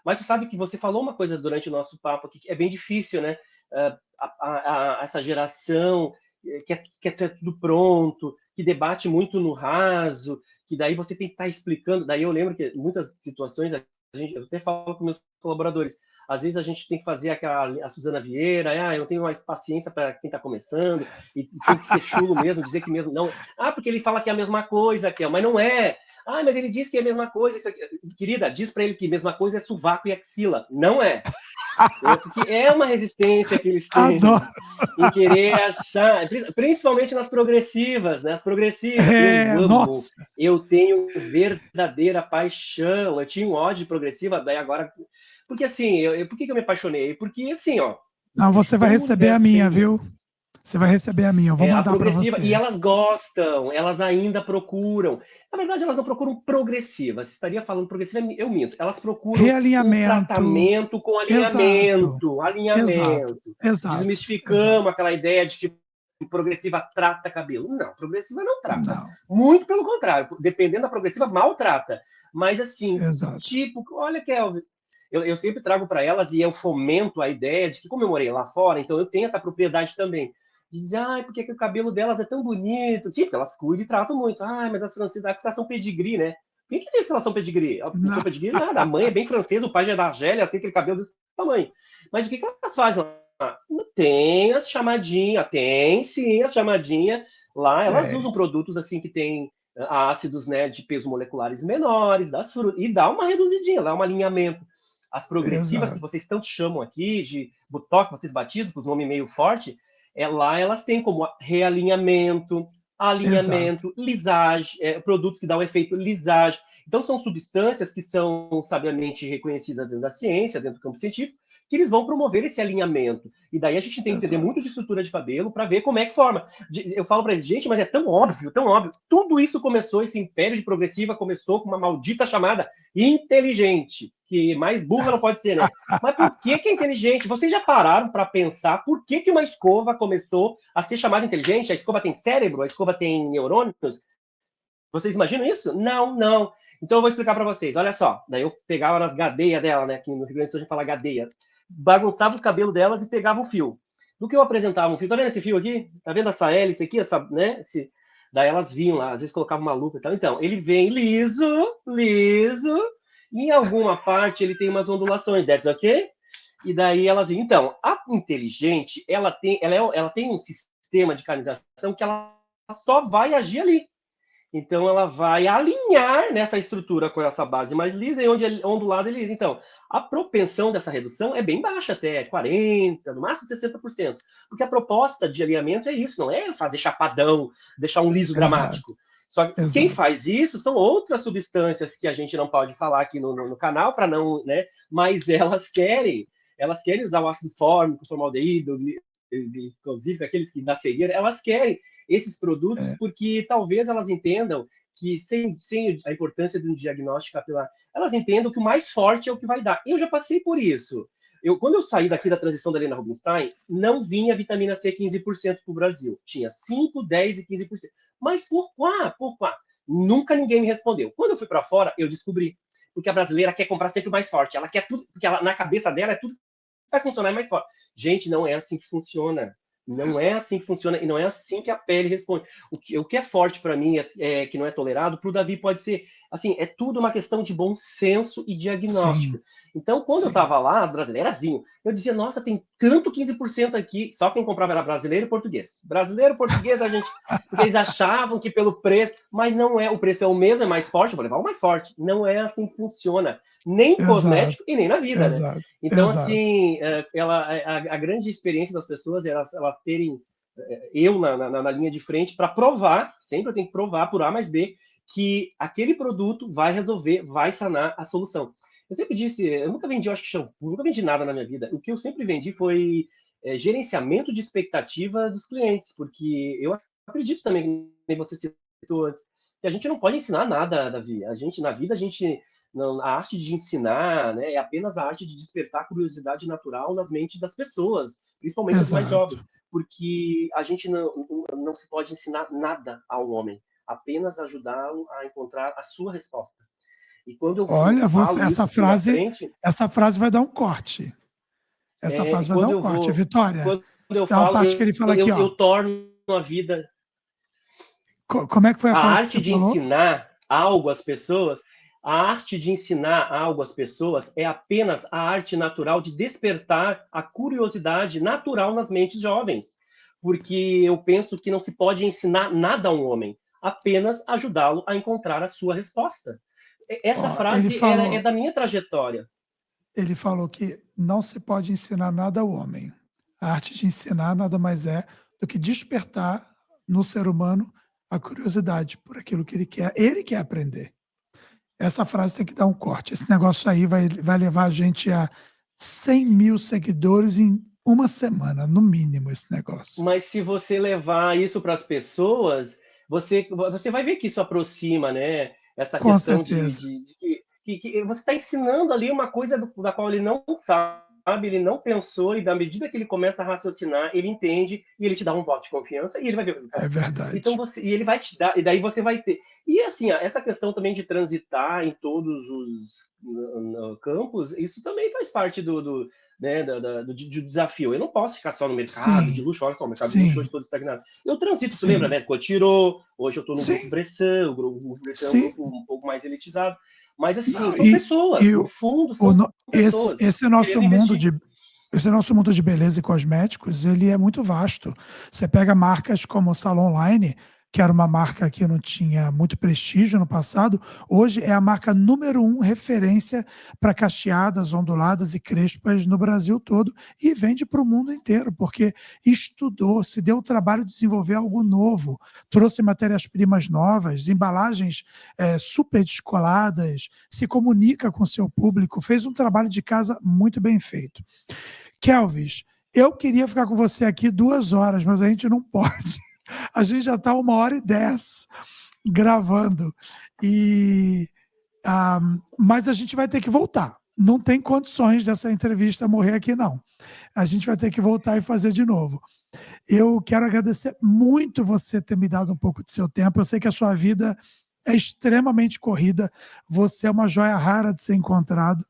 Mas tu sabe que você falou uma coisa durante o nosso papo aqui que é bem difícil, né? Essa geração quer ter tudo pronto, que debate muito no raso, que daí você tem que estar explicando. Daí eu lembro que muitas situações, eu até falo com meus colaboradores, às vezes a gente tem que fazer a Suzana Vieira, eu não tenho mais paciência para quem está começando, e tem que ser chulo mesmo, dizer que mesmo não. Porque ele fala que é a mesma coisa, mas não é. Mas ele diz que é a mesma coisa. Querida, diz para ele que a mesma coisa é sovaco e axila. Não é. Porque é uma resistência que eles têm em querer achar, principalmente nas progressivas, né? As progressivas, eu amo, nossa. Eu tenho verdadeira paixão, eu tinha um ódio de progressiva, daí agora... Porque assim, por que eu me apaixonei? Porque assim, ó... Não, você vai receber a minha, viu? Você vai receber a minha, eu vou mandar para você. E elas gostam, elas ainda procuram. Na verdade, elas não procuram progressiva. Se estaria falando progressiva, eu minto. Elas procuram um tratamento com alinhamento. Exato. Desmistificamos aquela ideia de que progressiva trata cabelo. Não, progressiva não trata. Não. Muito pelo contrário. Dependendo da progressiva, maltrata. Mas assim, Exato. olha, Kelvis, eu sempre trago para elas e eu fomento a ideia de que, como eu morei lá fora, então eu tenho essa propriedade também. Dizer, por que o cabelo delas é tão bonito? Tipo, elas cuidam e tratam muito. Mas as francesas, elas são pedigree, né? Quem que diz que elas são pedigree? Não são pedigree nada. A mãe é bem francesa, o pai já é da Argélia, assim, aquele cabelo desse tamanho. Mas o que elas fazem lá? Tem as chamadinhas, tem sim as chamadinhas. Lá elas usam produtos assim que tem ácidos, né, de peso moleculares menores, das frutas, e dá uma reduzidinha, dá um alinhamento. As progressivas, que vocês tanto chamam aqui, de Botox, vocês batizam com os nomes meio forte, lá elas têm como realinhamento, alinhamento, lisagem, produtos que dão efeito lisagem. Então, são substâncias que são sabiamente reconhecidas dentro da ciência, dentro do campo científico, que eles vão promover esse alinhamento. E daí a gente tem que entender muito de estrutura de cabelo para ver como é que forma. Eu falo para eles, gente, mas é tão óbvio, tão óbvio. Tudo isso começou, esse império de progressiva começou com uma maldita chamada inteligente, que mais burra não pode ser, né? Mas por que é inteligente? Vocês já pararam para pensar por que uma escova começou a ser chamada inteligente? A escova tem cérebro? A escova tem neurônios? Vocês imaginam isso? Não. Então eu vou explicar para vocês. Olha só, daí eu pegava nas gadeias dela, né? Que no Rio Grande do Sul a gente fala gadeia. Bagunçava os cabelos delas e pegava o fio. Do que eu apresentava um fio, tá vendo esse fio aqui? Tá vendo essa hélice aqui? Né? Daí elas vinham lá, às vezes colocavam uma lupa e tal. Então, ele vem liso, e em alguma parte ele tem umas ondulações, that's ok? E daí elas vinham. Então, a inteligente, ela tem um sistema de canalização que ela só vai agir ali. Então, ela vai alinhar nessa estrutura com essa base mais lisa e onde do lado ele lisa. Então, a propensão dessa redução é bem baixa, até 40%, no máximo 60%. Porque a proposta de alinhamento é isso, não é fazer chapadão, deixar um liso dramático. Só que quem faz isso são outras substâncias que a gente não pode falar aqui no canal, para não, né? Mas elas querem usar o ácido fórmico, o formaldeído, inclusive aqueles que nasceriam, elas querem esses produtos porque talvez elas entendam que sem a importância de um diagnóstico capilar, elas entendam que o mais forte é o que vai dar. Eu já passei por isso. Quando eu saí daqui da transição da Helena Rubinstein, não vinha vitamina C 15% para o Brasil. Tinha 5, 10 e 15%. Mas por quê? Nunca ninguém me respondeu. Quando eu fui para fora, eu descobri. Porque a brasileira quer comprar sempre o mais forte. Ela quer tudo, porque na cabeça dela é tudo que vai funcionar mais forte. Gente, não é assim que funciona. Não é assim que funciona e não é assim que a pele responde. O que é forte para mim, que não é tolerado, para o Davi pode ser. Assim, é tudo uma questão de bom senso e diagnóstico. Sim. Então, quando eu sim, estava lá, as brasileiras vinham. Eu dizia, nossa, tem tanto 15% aqui. Só quem comprava era brasileiro e português. Brasileiro e português, a gente. Porque eles achavam que pelo preço. Mas não é. O preço é o mesmo, é mais forte. Eu vou levar o mais forte. Não é assim que funciona. Nem em exato, cosmético e nem na vida, né? exato, Então, exato. assim, a grande experiência das pessoas é elas terem eu na linha de frente para provar, sempre eu tenho que provar por A mais B, que aquele produto vai resolver, vai sanar a solução. Eu sempre disse, eu nunca vendi, eu acho que shampoo, nunca vendi nada na minha vida. O que eu sempre vendi foi gerenciamento de expectativa dos clientes, porque eu acredito também, que você citou antes, que a gente não pode ensinar nada, Davi. A gente, na vida, a gente. Não, a arte de ensinar, né, é apenas a arte de despertar curiosidade natural nas mentes das pessoas, principalmente as mais Exato. jovens, porque a gente não se pode ensinar nada ao homem, apenas ajudá-lo a encontrar a sua resposta. E quando eu Olha, falo essa isso assim na frase, frente, essa frase vai dar um corte. Essa frase vai dar quando um eu corte. vou, Vitória, quando eu dá uma falo, parte que ele fala aqui, ó. eu torno a vida, Como é que foi a a frase que você arte de falou? ensinar algo às pessoas, a arte de ensinar algo às pessoas é apenas a arte natural de despertar a curiosidade natural nas mentes jovens. Porque eu penso que não se pode ensinar nada a um homem, apenas ajudá-lo a encontrar a sua resposta. Essa Ó, frase é da minha trajetória. ele falou que não se pode ensinar nada ao homem. A arte de ensinar nada mais é do que despertar no ser humano a curiosidade por aquilo que ele quer aprender. Essa frase tem que dar um corte. Esse negócio aí vai levar a gente a 100 mil seguidores em uma semana, no mínimo, esse negócio. Mas se você levar isso para as pessoas, você vai ver que isso aproxima, né? Essa Com questão certeza. que você está ensinando ali uma coisa da qual ele não sabe, ele não pensou, e da medida que ele começa a raciocinar, ele entende e ele te dá um voto de confiança e ele vai ver o É resultado. Então verdade. e ele vai te dar, e daí você vai ter. E assim, essa questão também de transitar em todos os campos, isso também faz parte né, do desafio. Eu não posso ficar só no mercado de Sim, luxo, olha só, o mercado de luxo hoje sim, todo estagnado. Eu transito, tu lembra, sim, né? Cotirô, hoje eu estou no Grupo sim, Bressan, o Grupo Bressan é um sim. grupo um pouco mais elitizado, mas assim, Não, são pessoas, e no fundo são pessoas esse nosso querendo mundo investir. de esse nosso mundo de beleza e cosméticos, ele é muito vasto. Você pega marcas como o Salon Online, que era uma marca que não tinha muito prestígio no passado, hoje é a marca número 1 referência para cacheadas, onduladas e crespas no Brasil todo e vende para o mundo inteiro, porque estudou, se deu o trabalho de desenvolver algo novo, trouxe matérias-primas novas, embalagens super descoladas, se comunica com seu público, fez um trabalho de casa muito bem feito. Kelvis, eu queria ficar com você aqui 2 horas, mas a gente não pode. A gente já está 1h10 gravando. E, mas a gente vai ter que voltar. Não tem condições dessa entrevista morrer aqui, não. A gente vai ter que voltar e fazer de novo. Eu quero agradecer muito você ter me dado um pouco do seu tempo. Eu sei que a sua vida é extremamente corrida. Você é uma joia rara de ser encontrado.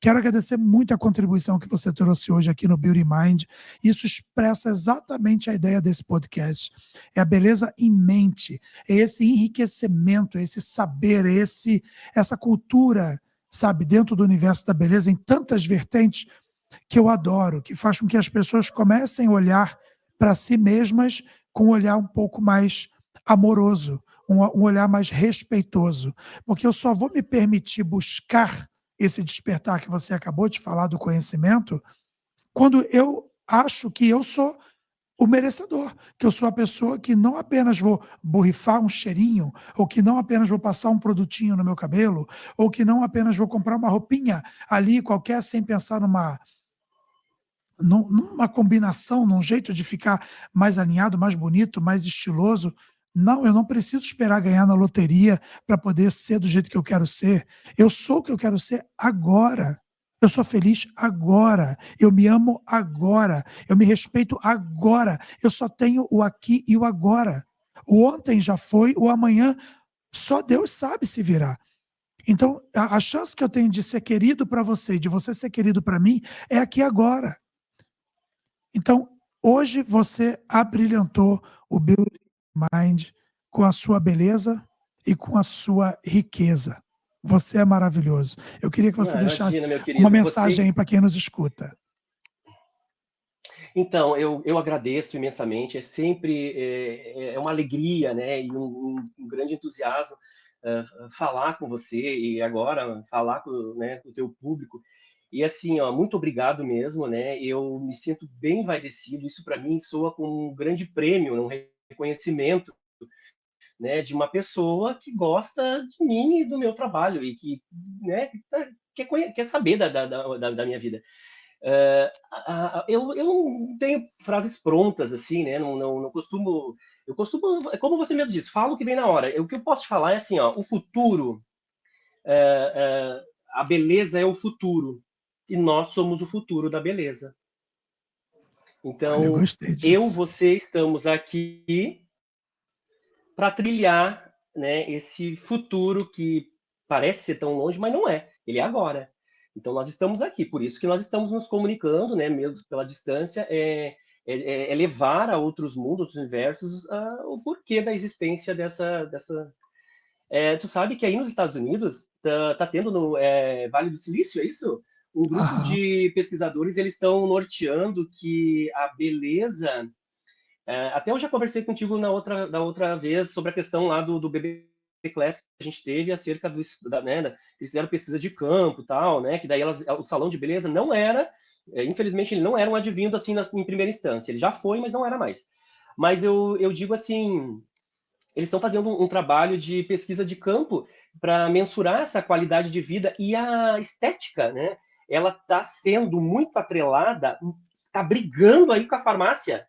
Quero agradecer muito a contribuição que você trouxe hoje aqui no Beauty Mind. Isso expressa exatamente a ideia desse podcast. É a beleza em mente, é esse enriquecimento, é esse saber, é essa cultura, sabe, dentro do universo da beleza, em tantas vertentes que eu adoro, que faz com que as pessoas comecem a olhar para si mesmas com um olhar um pouco mais amoroso, um olhar mais respeitoso. Porque eu só vou me permitir buscar esse despertar que você acabou de falar do conhecimento, quando eu acho que eu sou o merecedor, que eu sou a pessoa que não apenas vou borrifar um cheirinho, ou que não apenas vou passar um produtinho no meu cabelo, ou que não apenas vou comprar uma roupinha ali qualquer sem pensar numa combinação, num jeito de ficar mais alinhado, mais bonito, mais estiloso. Não, eu não preciso esperar ganhar na loteria para poder ser do jeito que eu quero ser. Eu sou o que eu quero ser agora. Eu sou feliz agora. Eu me amo agora. Eu me respeito agora. Eu só tenho o aqui e o agora. O ontem já foi, o amanhã só Deus sabe se virá. Então, a chance que eu tenho de ser querido para você, de você ser querido para mim, é aqui agora. Então, hoje você abrilhantou o Beauty Mind com a sua beleza e com a sua riqueza. Você é maravilhoso. Eu queria que você deixasse Imagina, meu uma querido. mensagem aí para quem nos escuta. Então, eu agradeço imensamente. É sempre é uma alegria, né? E um grande entusiasmo falar com você e agora falar com, né, com o teu público. E assim, ó, muito obrigado mesmo, né? Eu me sinto bem envaidecido. Isso para mim soa como um grande prêmio, um reconhecimento, né, de uma pessoa que gosta de mim e do meu trabalho e que, né, quer saber da minha vida. Eu não tenho frases prontas, assim, né? Não costumo. Eu costumo, é como você mesmo disse, falo o que vem na hora. O que eu posso te falar é assim, ó, o futuro, a beleza é o futuro e nós somos o futuro da beleza. Olha, eu Então, gostei disso. você estamos aqui para trilhar, né, esse futuro que parece ser tão longe, mas não é. Ele é agora. Então nós estamos aqui, por isso que nós estamos nos comunicando, né, mesmo pela distância, é levar a outros mundos, outros universos, o porquê da existência dessa. Tu sabe que aí nos Estados Unidos tá tendo no Vale do Silício, é isso? Um grupo Aham. de pesquisadores eles estão norteando que a beleza até eu já conversei contigo da outra vez sobre a questão lá do bebê Class que a gente teve acerca né, eles fizeram pesquisa de campo e tal, né, que daí o salão de beleza não era, infelizmente ele não era um advindo assim em primeira instância, ele já foi, mas não era mais. Mas eu digo assim, eles estão fazendo um trabalho de pesquisa de campo para mensurar essa qualidade de vida e a estética, né, ela está sendo muito atrelada, está brigando aí com a farmácia,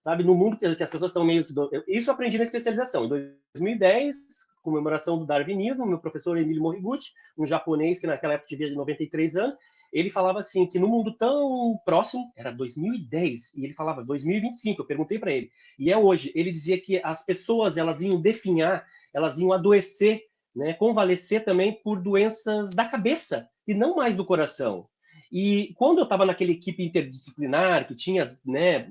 sabe, no mundo que as pessoas estão meio... Isso eu aprendi na especialização. Em 2010, comemoração do darwinismo, meu professor Emílio Moriguchi, um japonês que naquela época tinha 93 anos, ele falava assim, que no mundo tão próximo, era 2010, e ele falava 2025, eu perguntei para ele, e é hoje, ele dizia que as pessoas, elas iam definhar, elas iam adoecer, né, convalescer também por doenças da cabeça, e não mais do coração. E quando eu estava naquela equipe interdisciplinar que tinha, né,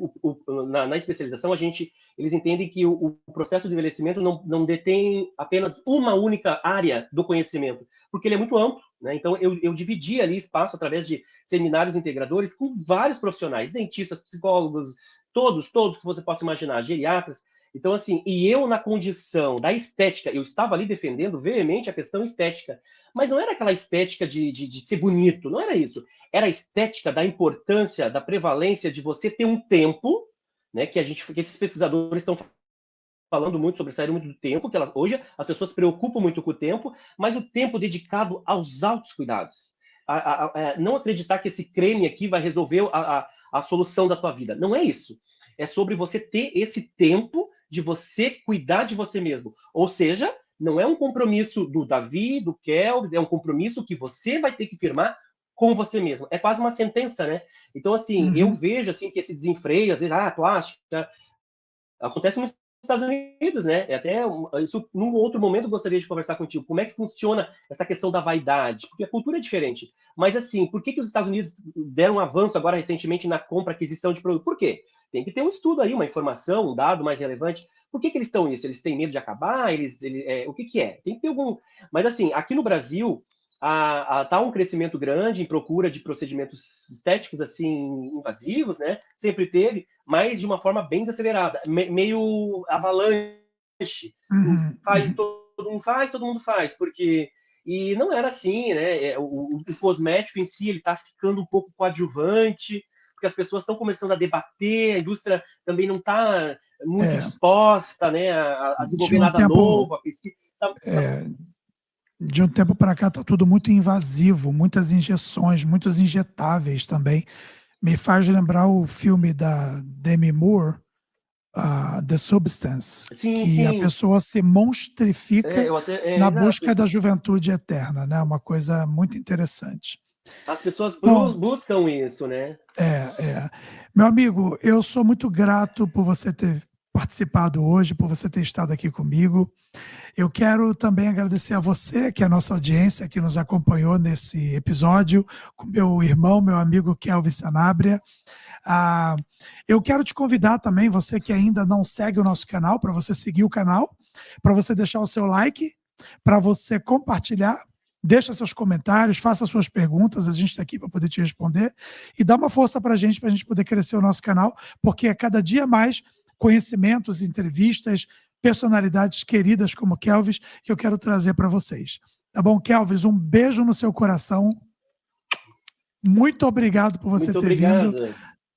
na especialização, eles entendem que o processo de envelhecimento não detém apenas uma única área do conhecimento, porque ele é muito amplo, né? Então eu dividi ali espaço através de seminários integradores com vários profissionais, dentistas, psicólogos, todos que você possa imaginar, geriatras. Então, assim, e eu na condição da estética, eu estava ali defendendo veemente a questão estética, mas não era aquela estética de ser bonito, não era isso. Era a estética da importância, da prevalência de você ter um tempo, né, que esses pesquisadores estão falando muito sobre sair muito do tempo, que hoje as pessoas se preocupam muito com o tempo, mas o tempo dedicado aos altos cuidados. Não acreditar que esse creme aqui vai resolver a solução da tua vida. Não é isso. É sobre você ter esse tempo de você cuidar de você mesmo. Ou seja, não é um compromisso do Davi, do Kelvis, é um compromisso que você vai ter que firmar com você mesmo. É quase uma sentença, né? Então, assim, eu vejo assim que esse desenfreio, às vezes, tu acha, acontece nos Estados Unidos, né? Até isso, num outro momento, eu gostaria de conversar contigo. Como é que funciona essa questão da vaidade? Porque a cultura é diferente. Mas, assim, por que os Estados Unidos deram um avanço agora recentemente na compra e aquisição de produtos? Por quê? Tem que ter um estudo aí, uma informação, um dado mais relevante. Por que eles estão nisso? Eles têm medo de acabar? O que é? Tem que ter algum... Mas, assim, aqui no Brasil, tá um crescimento grande em procura de procedimentos estéticos assim invasivos, né? Sempre teve, mas de uma forma bem desacelerada, meio avalanche. Todo mundo faz, todo mundo faz, porque e não era assim, né? O cosmético em si ele está ficando um pouco coadjuvante, porque as pessoas estão começando a debater, a indústria também não está muito disposta, né, a desenvolver nada novo, a pesquisa. De um tempo para cá está tudo muito invasivo, muitas injeções, muitos injetáveis também. Me faz lembrar o filme da Demi Moore, The Substance, Sim, que a sim. pessoa se monstrifica na Exato. busca da juventude eterna, né? Uma coisa muito interessante. As pessoas Bom, buscam isso, né? Meu amigo, eu sou muito grato por você ter participado hoje, por você ter estado aqui comigo. Eu quero também agradecer a você, que é a nossa audiência, que nos acompanhou nesse episódio, com meu irmão, meu amigo Kelvis Sanabria. Eu quero te convidar também, você que ainda não segue o nosso canal, para você seguir o canal, para você deixar o seu like, para você compartilhar, deixa seus comentários, faça suas perguntas, a gente está aqui para poder te responder, e dá uma força para a gente poder crescer o nosso canal, porque a cada dia mais conhecimentos, entrevistas, personalidades queridas como Kelvis, que eu quero trazer para vocês. Tá bom, Kelvis? Um beijo no seu coração. Muito obrigado por você ter vindo.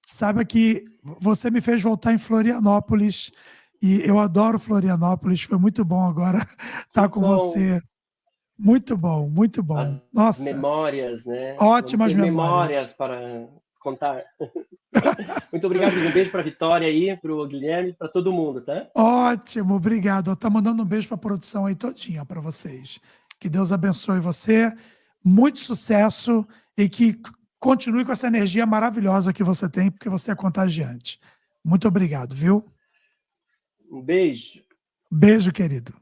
Saiba que você me fez voltar em Florianópolis, e eu adoro Florianópolis. Foi muito bom agora estar com você. Muito bom, muito bom. As Nossa, memórias, né? Ótimas memórias para contar. Muito obrigado, um beijo para a Vitória aí, para o Guilherme, para todo mundo, tá? Ótimo, obrigado. Tá mandando um beijo para a produção aí todinha para vocês. Que Deus abençoe você, muito sucesso e que continue com essa energia maravilhosa que você tem, porque você é contagiante. Muito obrigado, viu? Um beijo. Beijo, querido.